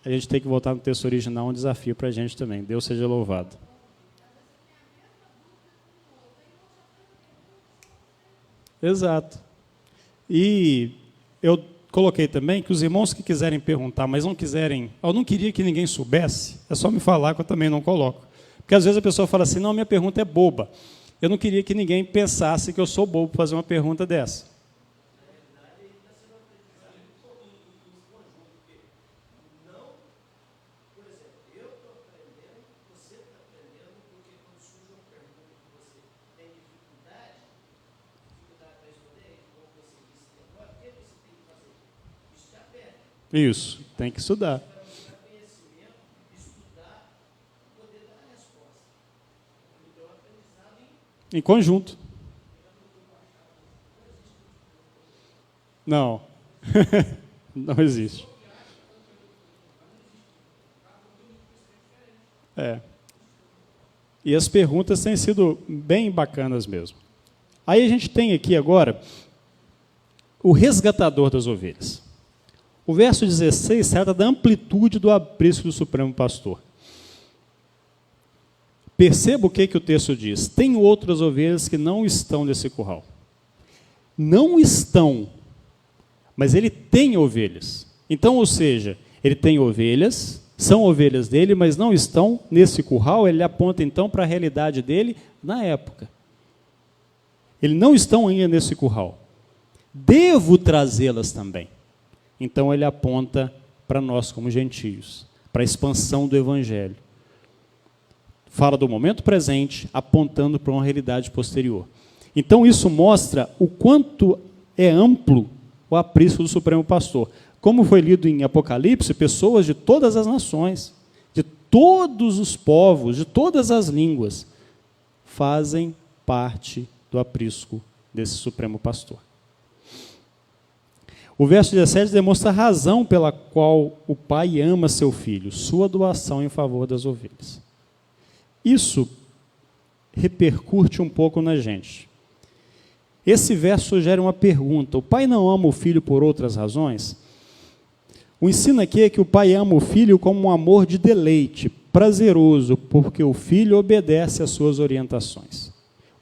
a gente tem que voltar no texto original, um desafio para a gente também. Deus seja louvado. Exato. E eu coloquei também que os irmãos que quiserem perguntar, mas não quiserem, eu não queria que ninguém soubesse, é só me falar que eu também não coloco. Porque às vezes a pessoa fala assim, não, minha pergunta é boba. Eu não queria que ninguém pensasse que eu sou bobo para fazer uma pergunta dessa. Isso, tem que estudar. Em conjunto. Não. Não existe. E as perguntas têm sido bem bacanas mesmo. Aí a gente tem aqui agora o resgatador das ovelhas. O verso 16 trata da amplitude do aprisco do Supremo Pastor. Perceba o que o texto diz. Tem outras ovelhas que não estão nesse curral. Não estão, mas ele tem ovelhas. Então, ou seja, ele tem ovelhas, são ovelhas dele, mas não estão nesse curral. Ele aponta então para a realidade dele na época. Eles não estão ainda nesse curral. Devo trazê-las também. Então ele aponta para nós como gentios, para a expansão do evangelho. Fala do momento presente, apontando para uma realidade posterior. Então isso mostra o quanto é amplo o aprisco do Supremo Pastor. Como foi lido em Apocalipse, pessoas de todas as nações, de todos os povos, de todas as línguas, fazem parte do aprisco desse Supremo Pastor. O verso 17 demonstra a razão pela qual o pai ama seu filho, sua doação em favor das ovelhas. Isso repercute um pouco na gente. Esse verso sugere uma pergunta: o pai não ama o filho por outras razões? O ensino aqui é que o pai ama o filho como um amor de deleite, prazeroso, porque o filho obedece às suas orientações.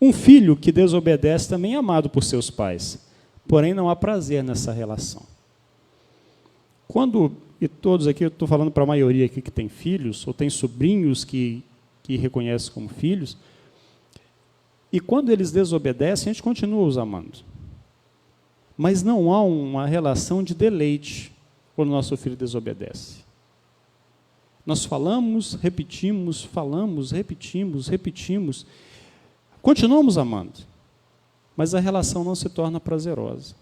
Um filho que desobedece também é amado por seus pais, porém não há prazer nessa relação. E todos aqui, eu estou falando para a maioria aqui que tem filhos, ou tem sobrinhos que reconhecem como filhos, e quando eles desobedecem, a gente continua os amando. Mas não há uma relação de deleite quando o nosso filho desobedece. Nós falamos, repetimos, continuamos amando, mas a relação não se torna prazerosa.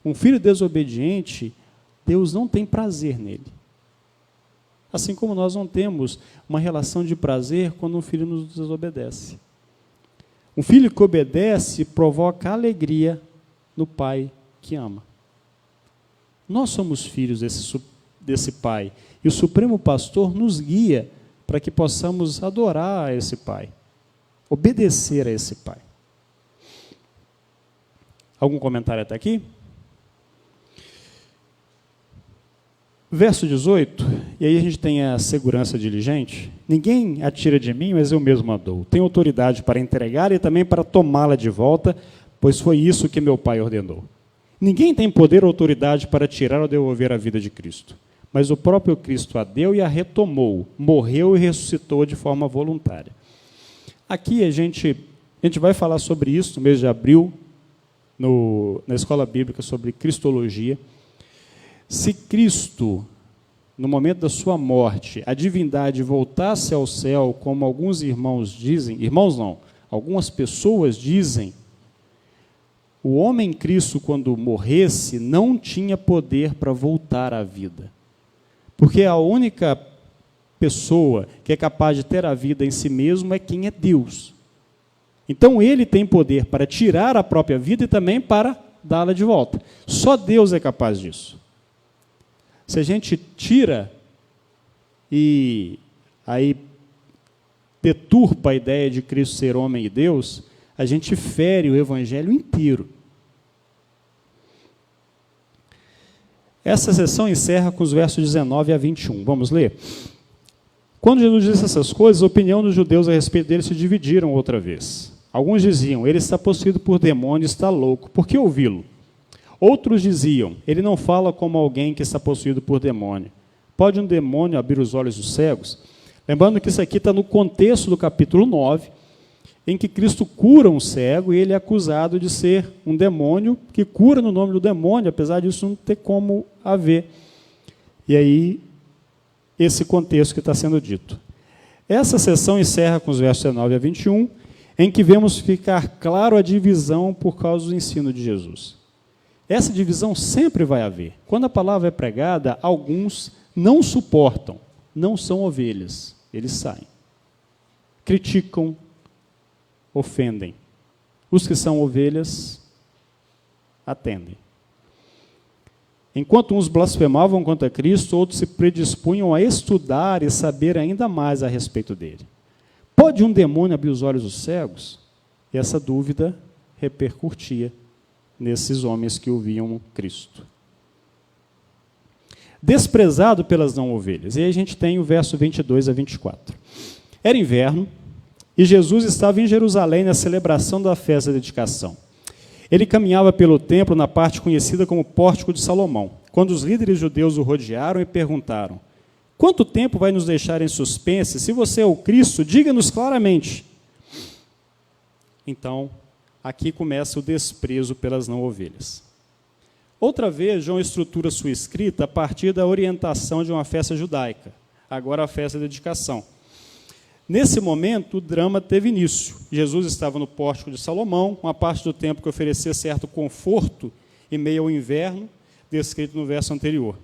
Um filho desobediente, Deus não tem prazer nele. Assim como nós não temos uma relação de prazer quando um filho nos desobedece. Um filho que obedece provoca alegria no pai que ama. Nós somos filhos desse pai. E o Supremo Pastor nos guia para que possamos adorar a esse pai, obedecer a esse pai. Algum comentário até aqui? Verso 18, e aí a gente tem a segurança diligente. Ninguém a tira de mim, mas eu mesmo a dou. Tenho autoridade para entregar e também para tomá-la de volta, pois foi isso que meu Pai ordenou. Ninguém tem poder ou autoridade para tirar ou devolver a vida de Cristo, mas o próprio Cristo a deu e a retomou, morreu e ressuscitou de forma voluntária. Aqui a gente vai falar sobre isso no mês de abril, na Escola Bíblica, sobre Cristologia. Se Cristo, no momento da sua morte, a divindade voltasse ao céu, como alguns irmãos dizem, irmãos não, algumas pessoas dizem, o homem Cristo, quando morresse, não tinha poder para voltar à vida. Porque a única pessoa que é capaz de ter a vida em si mesmo é quem é Deus. Então ele tem poder para tirar a própria vida e também para dá-la de volta. Só Deus é capaz disso. Se a gente tira e aí deturpa a ideia de Cristo ser homem e Deus, a gente fere o evangelho inteiro. Essa sessão encerra com os versos 19 a 21. Vamos ler? Quando Jesus disse essas coisas, a opinião dos judeus a respeito dele se dividiram outra vez. Alguns diziam, ele está possuído por demônio, está louco, por que ouvi-lo? Outros diziam, ele não fala como alguém que está possuído por demônio. Pode um demônio abrir os olhos dos cegos? Lembrando que isso aqui está no contexto do capítulo 9, em que Cristo cura um cego e ele é acusado de ser um demônio que cura no nome do demônio, apesar disso não ter como haver. E aí, esse contexto que está sendo dito. Essa sessão encerra com os versos 19 a 21, em que vemos ficar claro a divisão por causa do ensino de Jesus. Essa divisão sempre vai haver. Quando a palavra é pregada, alguns não suportam, não são ovelhas, eles saem. Criticam, ofendem. Os que são ovelhas, atendem. Enquanto uns blasfemavam contra Cristo, outros se predispunham a estudar e saber ainda mais a respeito dele. Pode um demônio abrir os olhos dos cegos? E essa dúvida repercutia nesses homens que ouviam Cristo. Desprezado pelas não ovelhas. E aí a gente tem o verso 22 a 24. Era inverno, e Jesus estava em Jerusalém na celebração da festa da dedicação. Ele caminhava pelo templo na parte conhecida como Pórtico de Salomão, quando os líderes judeus o rodearam e perguntaram, quanto tempo vai nos deixar em suspense? Se você é o Cristo, diga-nos claramente. Então, aqui começa o desprezo pelas não ovelhas. Outra vez, João estrutura sua escrita a partir da orientação de uma festa judaica, agora a festa da dedicação. Nesse momento, o drama teve início. Jesus estava no Pórtico de Salomão, uma parte do templo que oferecia certo conforto em meio ao inverno, descrito no verso anterior.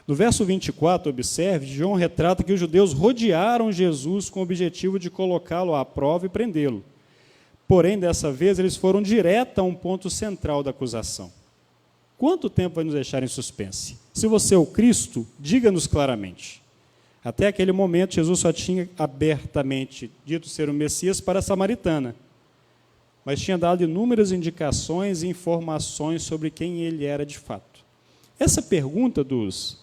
No verso 24, observe, João retrata que os judeus rodearam Jesus com o objetivo de colocá-lo à prova e prendê-lo. Porém, dessa vez, eles foram direto a um ponto central da acusação. Quanto tempo vai nos deixar em suspense? Se você é o Cristo, diga-nos claramente. Até aquele momento, Jesus só tinha abertamente dito ser o Messias para a samaritana, mas tinha dado inúmeras indicações e informações sobre quem ele era de fato. Essa pergunta dos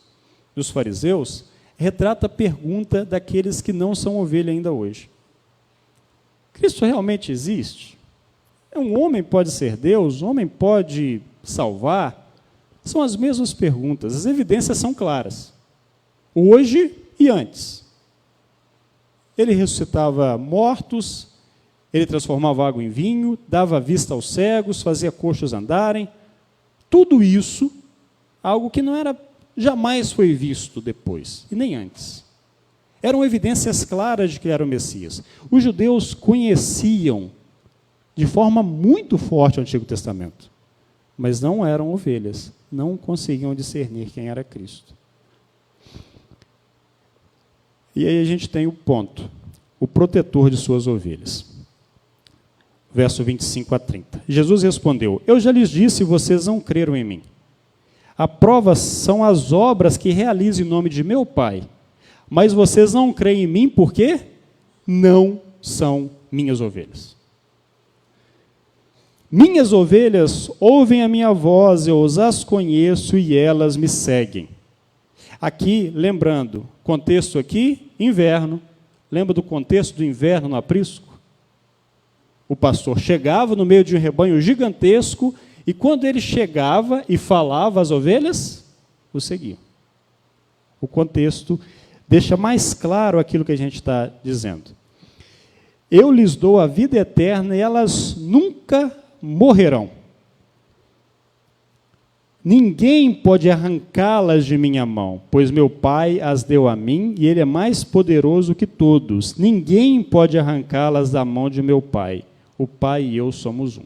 fariseus retrata a pergunta daqueles que não são ovelha ainda hoje. Cristo realmente existe? Um homem pode ser Deus? Um homem pode salvar? São as mesmas perguntas, as evidências são claras. Hoje e antes. Ele ressuscitava mortos, ele transformava água em vinho, dava vista aos cegos, fazia coxos andarem. Tudo isso, algo que não era, jamais foi visto depois, e nem antes. Eram evidências claras de que era o Messias. Os judeus conheciam de forma muito forte o Antigo Testamento, mas não eram ovelhas, não conseguiam discernir quem era Cristo. E aí a gente tem o ponto, o protetor de suas ovelhas. Verso 25 a 30. Jesus respondeu: eu já lhes disse e vocês não creram em mim. A prova são as obras que realizo em nome de meu Pai. Mas vocês não creem em mim porque não são minhas ovelhas. Minhas ovelhas ouvem a minha voz, eu as conheço e elas me seguem. Aqui, lembrando, contexto aqui, inverno. Lembra do contexto do inverno no aprisco? O pastor chegava no meio de um rebanho gigantesco e quando ele chegava e falava, as ovelhas o seguiam. O contexto deixa mais claro aquilo que a gente está dizendo. Eu lhes dou a vida eterna e elas nunca morrerão. Ninguém pode arrancá-las de minha mão, pois meu Pai as deu a mim e Ele é mais poderoso que todos. Ninguém pode arrancá-las da mão de meu Pai. O Pai e eu somos um.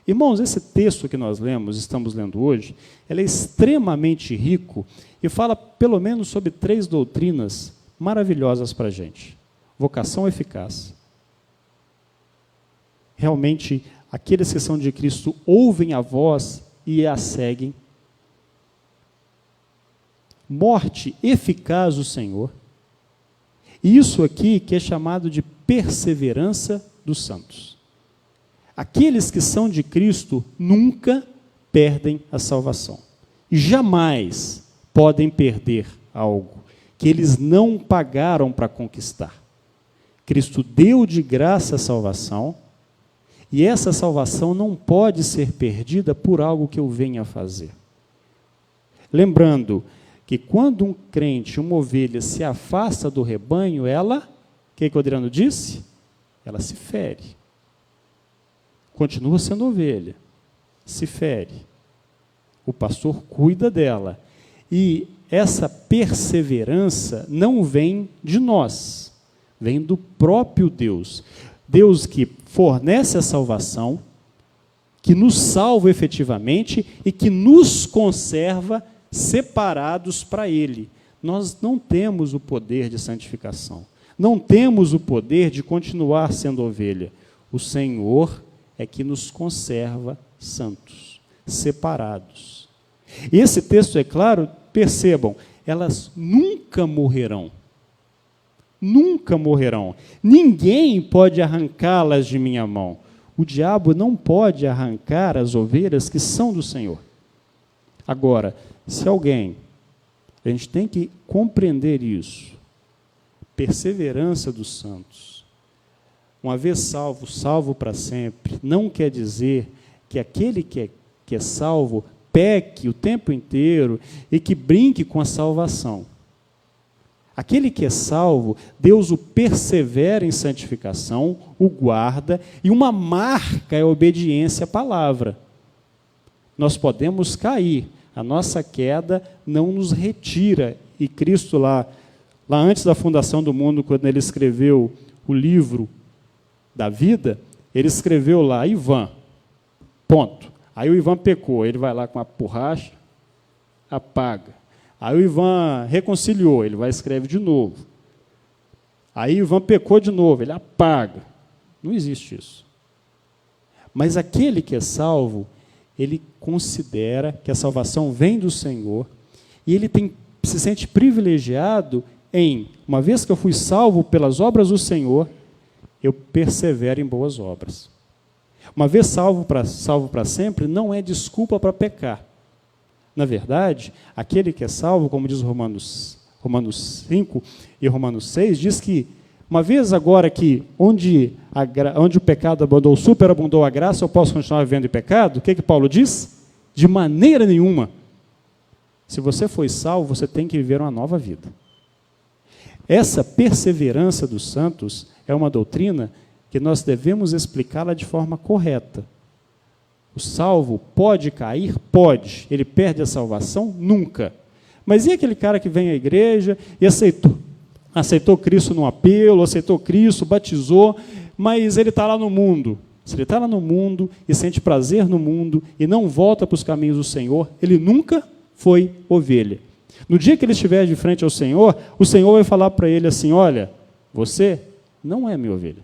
Irmãos, esse texto que nós lemos, estamos lendo hoje, ele é extremamente rico e fala pelo menos sobre 3 doutrinas maravilhosas para a gente. Vocação eficaz. Realmente, aqueles que são de Cristo ouvem a voz e a seguem. Morte eficaz do Senhor. E isso aqui que é chamado de perseverança dos santos. Aqueles que são de Cristo nunca perdem a salvação. E jamais podem perder algo que eles não pagaram para conquistar. Cristo deu de graça a salvação, e essa salvação não pode ser perdida por algo que eu venha fazer. Lembrando que quando um crente, uma ovelha, se afasta do rebanho, ela, o que o Adriano disse? Ela se fere. Continua sendo ovelha, se fere. O pastor cuida dela. E essa perseverança não vem de nós, vem do próprio Deus. Deus que fornece a salvação, que nos salva efetivamente e que nos conserva separados para Ele. Nós não temos o poder de santificação, não temos o poder de continuar sendo ovelha. O Senhor é que nos conserva santos, separados. E esse texto é claro, percebam, elas nunca morrerão. Nunca morrerão. Ninguém pode arrancá-las de minha mão. O diabo não pode arrancar as ovelhas que são do Senhor. Agora, se alguém, a gente tem que compreender isso, perseverança dos santos, uma vez salvo, salvo para sempre, não quer dizer que aquele que é salvo peque o tempo inteiro e que brinque com a salvação. Aquele que é salvo, Deus o persevera em santificação, o guarda, e uma marca é a obediência à palavra. Nós podemos cair, a nossa queda não nos retira, e Cristo lá antes da fundação do mundo, quando ele escreveu o livro da vida, ele escreveu lá, Ivan, ponto. Aí o Ivan pecou, ele vai lá com a borracha, apaga. Aí o Ivan reconciliou, ele vai e escreve de novo. Aí o Ivan pecou de novo, ele apaga. Não existe isso. Mas aquele que é salvo, ele considera que a salvação vem do Senhor e ele se sente privilegiado em, uma vez que eu fui salvo pelas obras do Senhor, eu persevero em boas obras. Uma vez salvo para sempre, não é desculpa para pecar. Na verdade, aquele que é salvo, como diz Romanos 5 e Romanos 6, diz que, uma vez agora que onde o pecado abundou, superabundou a graça, eu posso continuar vivendo em pecado? O que Paulo diz? De maneira nenhuma. Se você foi salvo, você tem que viver uma nova vida. Essa perseverança dos santos é uma doutrina que nós devemos explicá-la de forma correta. O salvo pode cair? Pode. Ele perde a salvação? Nunca. Mas e aquele cara que vem à igreja e aceitou Cristo no apelo, aceitou Cristo, batizou, mas ele está lá no mundo, se ele está lá no mundo e sente prazer no mundo e não volta para os caminhos do Senhor, ele nunca foi ovelha. No dia que ele estiver de frente ao Senhor, o Senhor vai falar para ele assim: olha, você não é minha ovelha.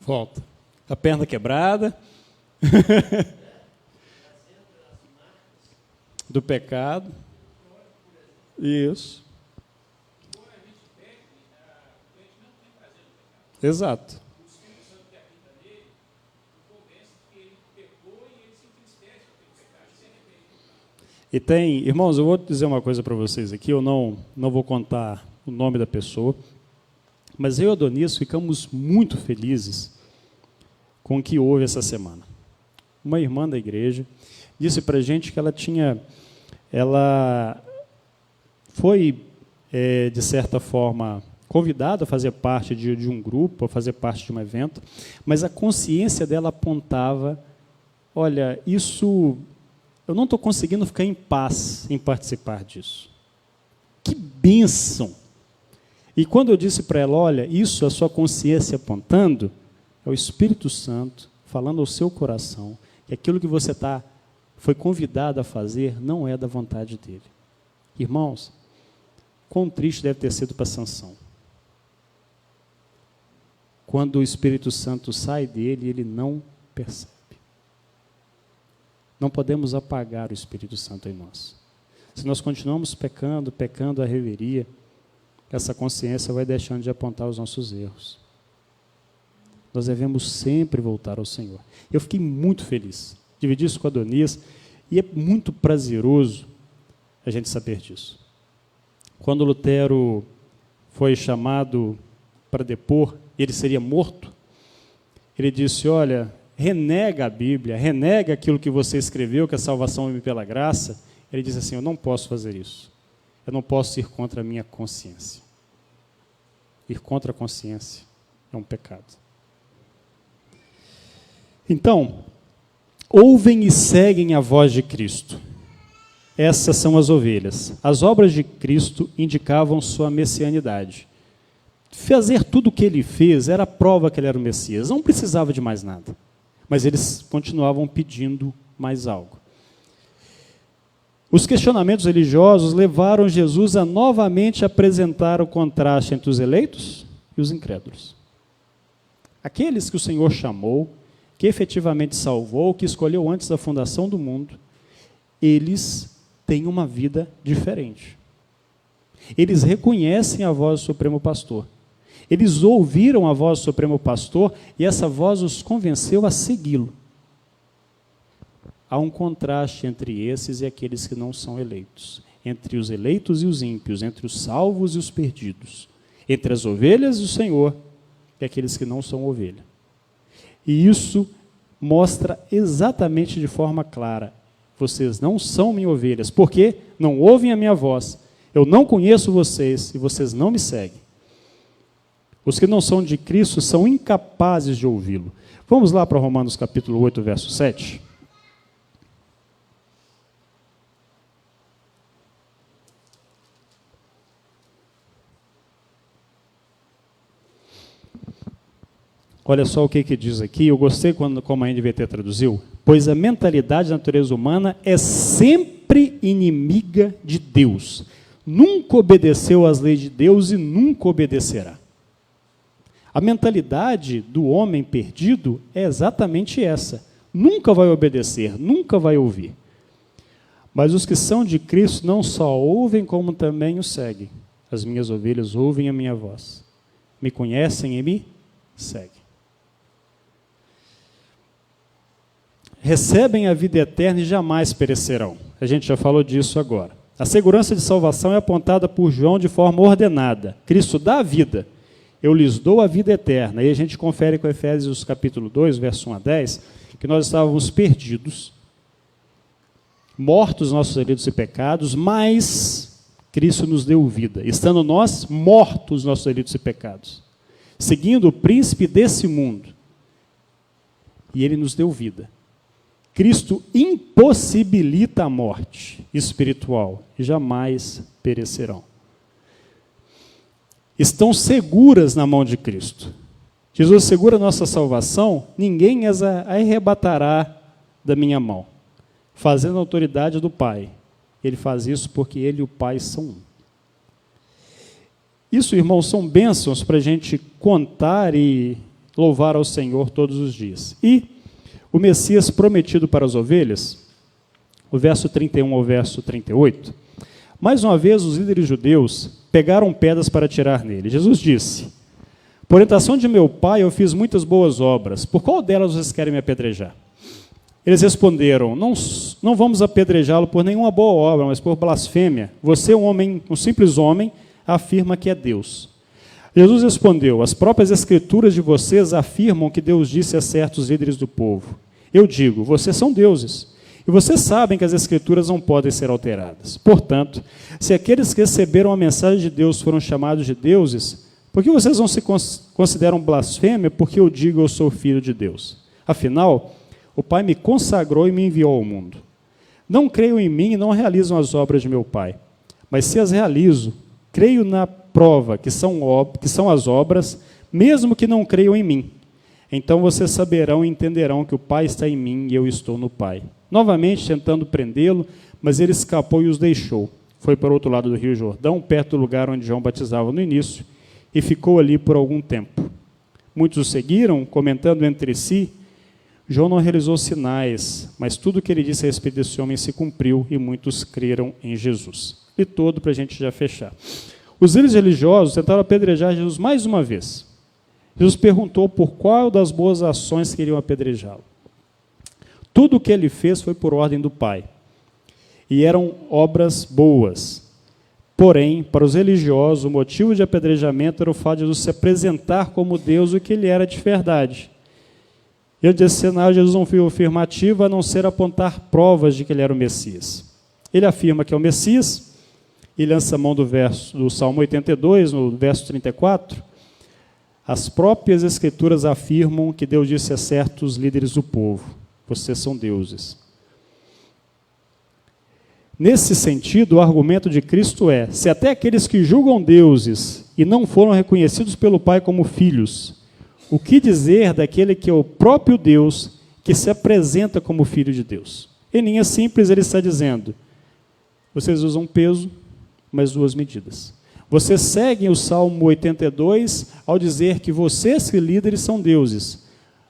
Volta. A perna quebrada. Do pecado. Isso. Exato. E tem, irmãos, eu vou dizer uma coisa para vocês aqui, eu não vou contar o nome da pessoa, mas eu e Adonis ficamos muito felizes com o que houve essa semana. Uma irmã da igreja disse para a gente que ela foi, de certa forma, convidada a fazer parte de um grupo, a fazer parte de um evento, mas a consciência dela apontava: olha, isso, eu não estou conseguindo ficar em paz em participar disso. Que bênção! E quando eu disse para ela: olha, isso, a sua consciência apontando, é o Espírito Santo falando ao seu coração que aquilo que você foi convidado a fazer não é da vontade dele. Irmãos, quão triste deve ter sido para Sansão. Quando o Espírito Santo sai dele, ele não percebe. Não podemos apagar o Espírito Santo em nós. Se nós continuamos pecando a reveria, essa consciência vai deixando de apontar os nossos erros. Nós devemos sempre voltar ao Senhor. Eu fiquei muito feliz, dividi isso com a Adonis, e é muito prazeroso a gente saber disso. Quando Lutero foi chamado para depor, ele seria morto, ele disse: olha, renega a Bíblia, renega aquilo que você escreveu, que a salvação vem pela graça. Ele disse assim: eu não posso fazer isso, eu não posso ir contra a minha consciência. Ir contra a consciência é um pecado. Então, ouvem e seguem a voz de Cristo. Essas são as ovelhas. As obras de Cristo indicavam sua messianidade. Fazer tudo o que ele fez era a prova que ele era o Messias. Não precisava de mais nada. Mas eles continuavam pedindo mais algo. Os questionamentos religiosos levaram Jesus a novamente apresentar o contraste entre os eleitos e os incrédulos. Aqueles que o Senhor chamou, que efetivamente salvou, que escolheu antes da fundação do mundo, eles têm uma vida diferente. Eles reconhecem a voz do Supremo Pastor. Eles ouviram a voz do Supremo Pastor e essa voz os convenceu a segui-lo. Há um contraste entre esses e aqueles que não são eleitos, entre os eleitos e os ímpios, entre os salvos e os perdidos, entre as ovelhas do Senhor e aqueles que não são ovelha. E isso mostra exatamente de forma clara: vocês não são minhas ovelhas, porque não ouvem a minha voz, eu não conheço vocês e vocês não me seguem. Os que não são de Cristo são incapazes de ouvi-lo. Vamos lá para Romanos capítulo 8, verso 7. Olha só o que diz aqui, eu gostei como a NVT traduziu: pois a mentalidade da natureza humana é sempre inimiga de Deus. Nunca obedeceu às leis de Deus e nunca obedecerá. A mentalidade do homem perdido é exatamente essa. Nunca vai obedecer, nunca vai ouvir. Mas os que são de Cristo não só ouvem, como também o seguem. As minhas ovelhas ouvem a minha voz. Me conhecem e me seguem. Recebem a vida eterna e jamais perecerão. A gente já falou disso agora. A segurança de salvação é apontada por João de forma ordenada. Cristo dá a vida. Eu lhes dou a vida eterna. E a gente confere com Efésios capítulo 2, verso 1 a 10, que nós estávamos perdidos, mortos nossos delitos e pecados, mas Cristo nos deu vida, estando nós mortos nos nossos delitos e pecados, seguindo o príncipe desse mundo. E ele nos deu vida. Cristo impossibilita a morte espiritual e jamais perecerão. Estão seguras na mão de Cristo. Jesus segura a nossa salvação, ninguém as arrebatará da minha mão, fazendo a autoridade do Pai. Ele faz isso porque Ele e o Pai são um. Isso, irmãos, são bênçãos para a gente contar e louvar ao Senhor todos os dias. E o Messias prometido para as ovelhas, o verso 31 ao verso 38, mais uma vez os líderes judeus pegaram pedras para atirar nele. Jesus disse: por orientação de meu Pai eu fiz muitas boas obras, por qual delas vocês querem me apedrejar? Eles responderam: não vamos apedrejá-lo por nenhuma boa obra, mas por blasfêmia. Você, um simples homem, afirma que é Deus. Jesus respondeu: as próprias escrituras de vocês afirmam que Deus disse a certos líderes do povo: eu digo, vocês são deuses, e vocês sabem que as escrituras não podem ser alteradas. Portanto, se aqueles que receberam a mensagem de Deus foram chamados de deuses, por que vocês não se consideram blasfêmia porque eu digo eu sou filho de Deus? Afinal, o Pai me consagrou e me enviou ao mundo. Não creiam em mim e não realizam as obras de meu Pai. Mas se as realizo, creio na prova que são as obras, mesmo que não creiam em mim. Então vocês saberão e entenderão que o Pai está em mim e eu estou no Pai. Novamente tentando prendê-lo, mas ele escapou e os deixou. Foi para o outro lado do Rio Jordão, perto do lugar onde João batizava no início, e ficou ali por algum tempo. Muitos o seguiram, comentando entre si: João não realizou sinais, mas tudo o que ele disse a respeito desse homem se cumpriu e muitos creram em Jesus. E todo para a gente já fechar. Os líderes religiosos tentaram apedrejar Jesus mais uma vez. Jesus perguntou por qual das boas ações queriam apedrejá-lo. Tudo o que ele fez foi por ordem do Pai. E eram obras boas. Porém, para os religiosos, o motivo de apedrejamento era o fato de Jesus se apresentar como Deus, o que ele era de verdade. E desse cenário, Jesus não foi afirmativo, a não ser apontar provas de que ele era o Messias. Ele afirma que é o Messias, e lança a mão do Salmo 82, no verso 34. As próprias Escrituras afirmam que Deus disse a certos líderes do povo: vocês são deuses. Nesse sentido, o argumento de Cristo é: se até aqueles que julgam deuses e não foram reconhecidos pelo Pai como filhos, o que dizer daquele que é o próprio Deus, que se apresenta como Filho de Deus? Em linha simples, ele está dizendo: vocês usam peso, mas duas medidas. Vocês seguem o Salmo 82 ao dizer que vocês, que líderes, são deuses,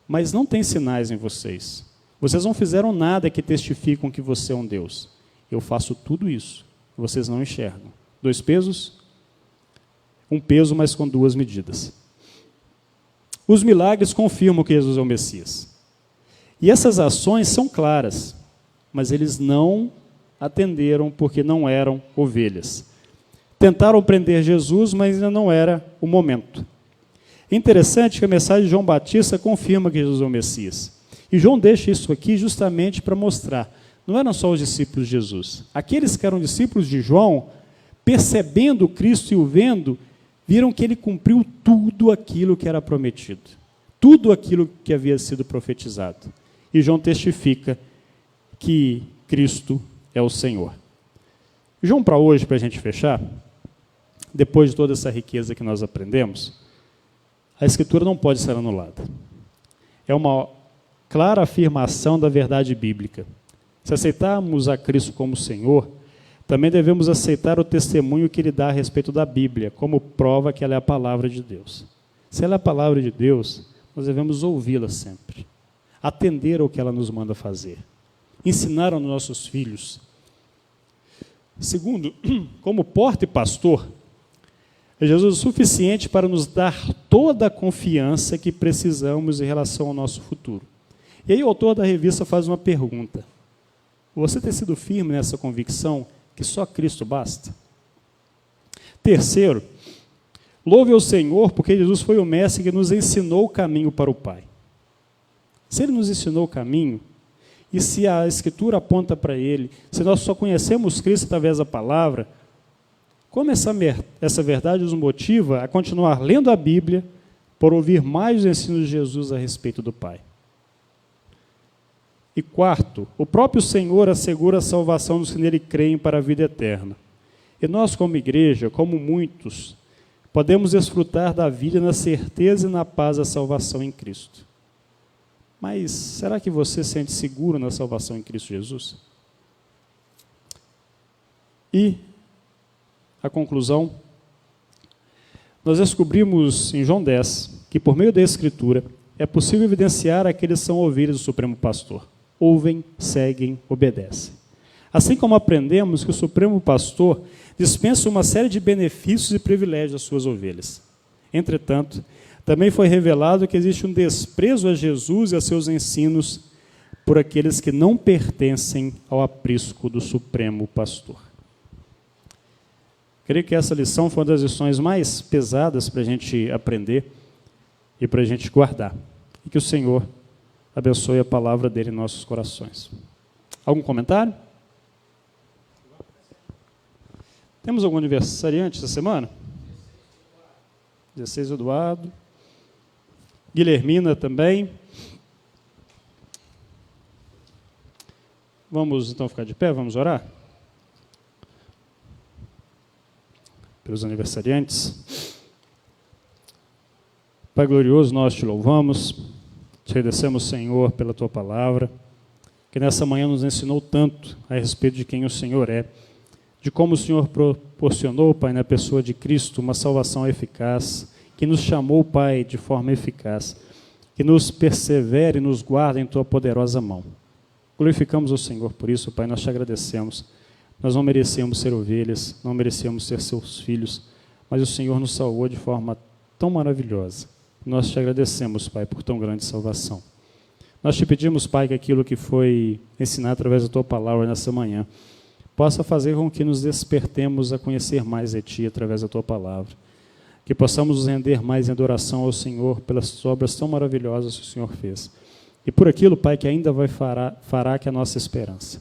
mas não tem sinais em vocês. Vocês não fizeram nada que testificam que você é um Deus. Eu faço tudo isso, vocês não enxergam. Dois pesos? Um peso, mas com duas medidas. Os milagres confirmam que Jesus é o Messias. E essas ações são claras, mas eles não atenderam porque não eram ovelhas. Tentaram prender Jesus, mas ainda não era o momento. É interessante que a mensagem de João Batista confirma que Jesus é o Messias. E João deixa isso aqui justamente para mostrar: não eram só os discípulos de Jesus. Aqueles que eram discípulos de João, percebendo Cristo e o vendo, viram que ele cumpriu tudo aquilo que era prometido. Tudo aquilo que havia sido profetizado. E João testifica que Cristo é o Senhor. João, para hoje, para a gente fechar, depois de toda essa riqueza que nós aprendemos, a Escritura não pode ser anulada. É uma clara afirmação da verdade bíblica. Se aceitarmos a Cristo como Senhor, também devemos aceitar o testemunho que Ele dá a respeito da Bíblia, como prova que ela é a palavra de Deus. Se ela é a palavra de Deus, nós devemos ouvi-la sempre, atender ao que ela nos manda fazer, ensinar aos nossos filhos. Segundo, como porta e pastor, Jesus é suficiente para nos dar toda a confiança que precisamos em relação ao nosso futuro. E aí o autor da revista faz uma pergunta: você tem sido firme nessa convicção que só Cristo basta? Terceiro, louve ao Senhor porque Jesus foi o mestre que nos ensinou o caminho para o Pai. Se Ele nos ensinou o caminho, e se a Escritura aponta para Ele, se nós só conhecemos Cristo através da palavra, como essa verdade nos motiva a continuar lendo a Bíblia por ouvir mais os ensinos de Jesus a respeito do Pai. E quarto, o próprio Senhor assegura a salvação dos que nele creem para a vida eterna. E nós, como igreja, como muitos, podemos desfrutar da vida na certeza e na paz da salvação em Cristo. Mas será que você se sente seguro na salvação em Cristo Jesus? E a conclusão, nós descobrimos em João 10 que por meio da Escritura é possível evidenciar aqueles que são ovelhas do Supremo Pastor. Ouvem, seguem, obedecem. Assim como aprendemos que o Supremo Pastor dispensa uma série de benefícios e privilégios às suas ovelhas. Entretanto, também foi revelado que existe um desprezo a Jesus e a seus ensinos por aqueles que não pertencem ao aprisco do Supremo Pastor. Creio que essa lição foi uma das lições mais pesadas para a gente aprender e para a gente guardar. E que o Senhor abençoe a palavra dele em nossos corações. Algum comentário? Temos algum aniversariante essa semana? 16 Eduardo. Guilhermina também. Vamos então ficar de pé, vamos orar? Pelos aniversariantes. Pai glorioso, nós te louvamos, te agradecemos, Senhor, pela tua palavra, que nessa manhã nos ensinou tanto a respeito de quem o Senhor é, de como o Senhor proporcionou, Pai, na pessoa de Cristo, uma salvação eficaz, que nos chamou, Pai, de forma eficaz, que nos persevere e nos guarda em tua poderosa mão. Glorificamos o Senhor por isso, Pai, nós te agradecemos. Nós não merecemos ser ovelhas, não merecemos ser seus filhos, mas o Senhor nos salvou de forma tão maravilhosa. Nós te agradecemos, Pai, por tão grande salvação. Nós te pedimos, Pai, que aquilo que foi ensinado através da tua palavra nessa manhã possa fazer com que nos despertemos a conhecer mais de ti através da tua palavra. Que possamos nos render mais em adoração ao Senhor pelas obras tão maravilhosas que o Senhor fez. E por aquilo, Pai, que ainda fará que a nossa esperança.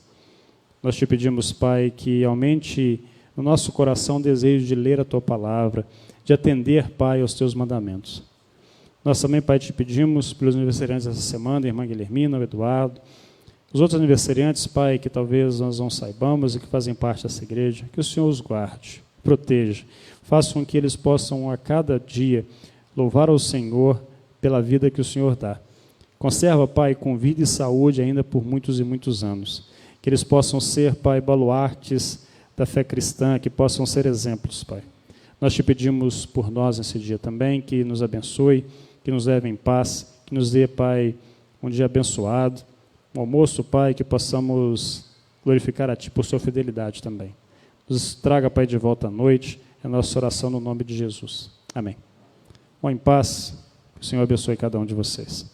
Nós te pedimos, Pai, que aumente no nosso coração o desejo de ler a tua palavra, de atender, Pai, aos teus mandamentos. Nós também, Pai, te pedimos pelos aniversariantes dessa semana, a irmã Guilhermina, o Eduardo, os outros aniversariantes, Pai, que talvez nós não saibamos e que fazem parte dessa igreja, que o Senhor os guarde, proteja, faça com que eles possam a cada dia louvar ao Senhor pela vida que o Senhor dá. Conserva, Pai, com vida e saúde ainda por muitos e muitos anos. Que eles possam ser, Pai, baluartes da fé cristã, que possam ser exemplos, Pai. Nós te pedimos por nós nesse dia também, que nos abençoe, que nos leve em paz, que nos dê, Pai, um dia abençoado, um almoço, Pai, que possamos glorificar a Ti por sua fidelidade também. Nos traga, Pai, de volta à noite, é a nossa oração no nome de Jesus. Amém. Vão em paz, que o Senhor abençoe cada um de vocês.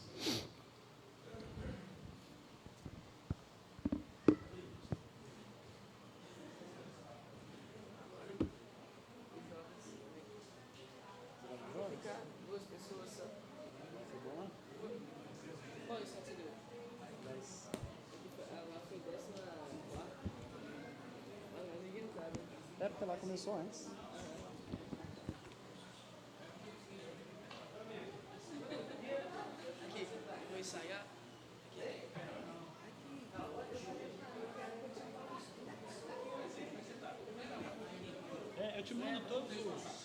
É porque lá começou antes.
Aqui, vou ensaiar.
Eu te mando todos os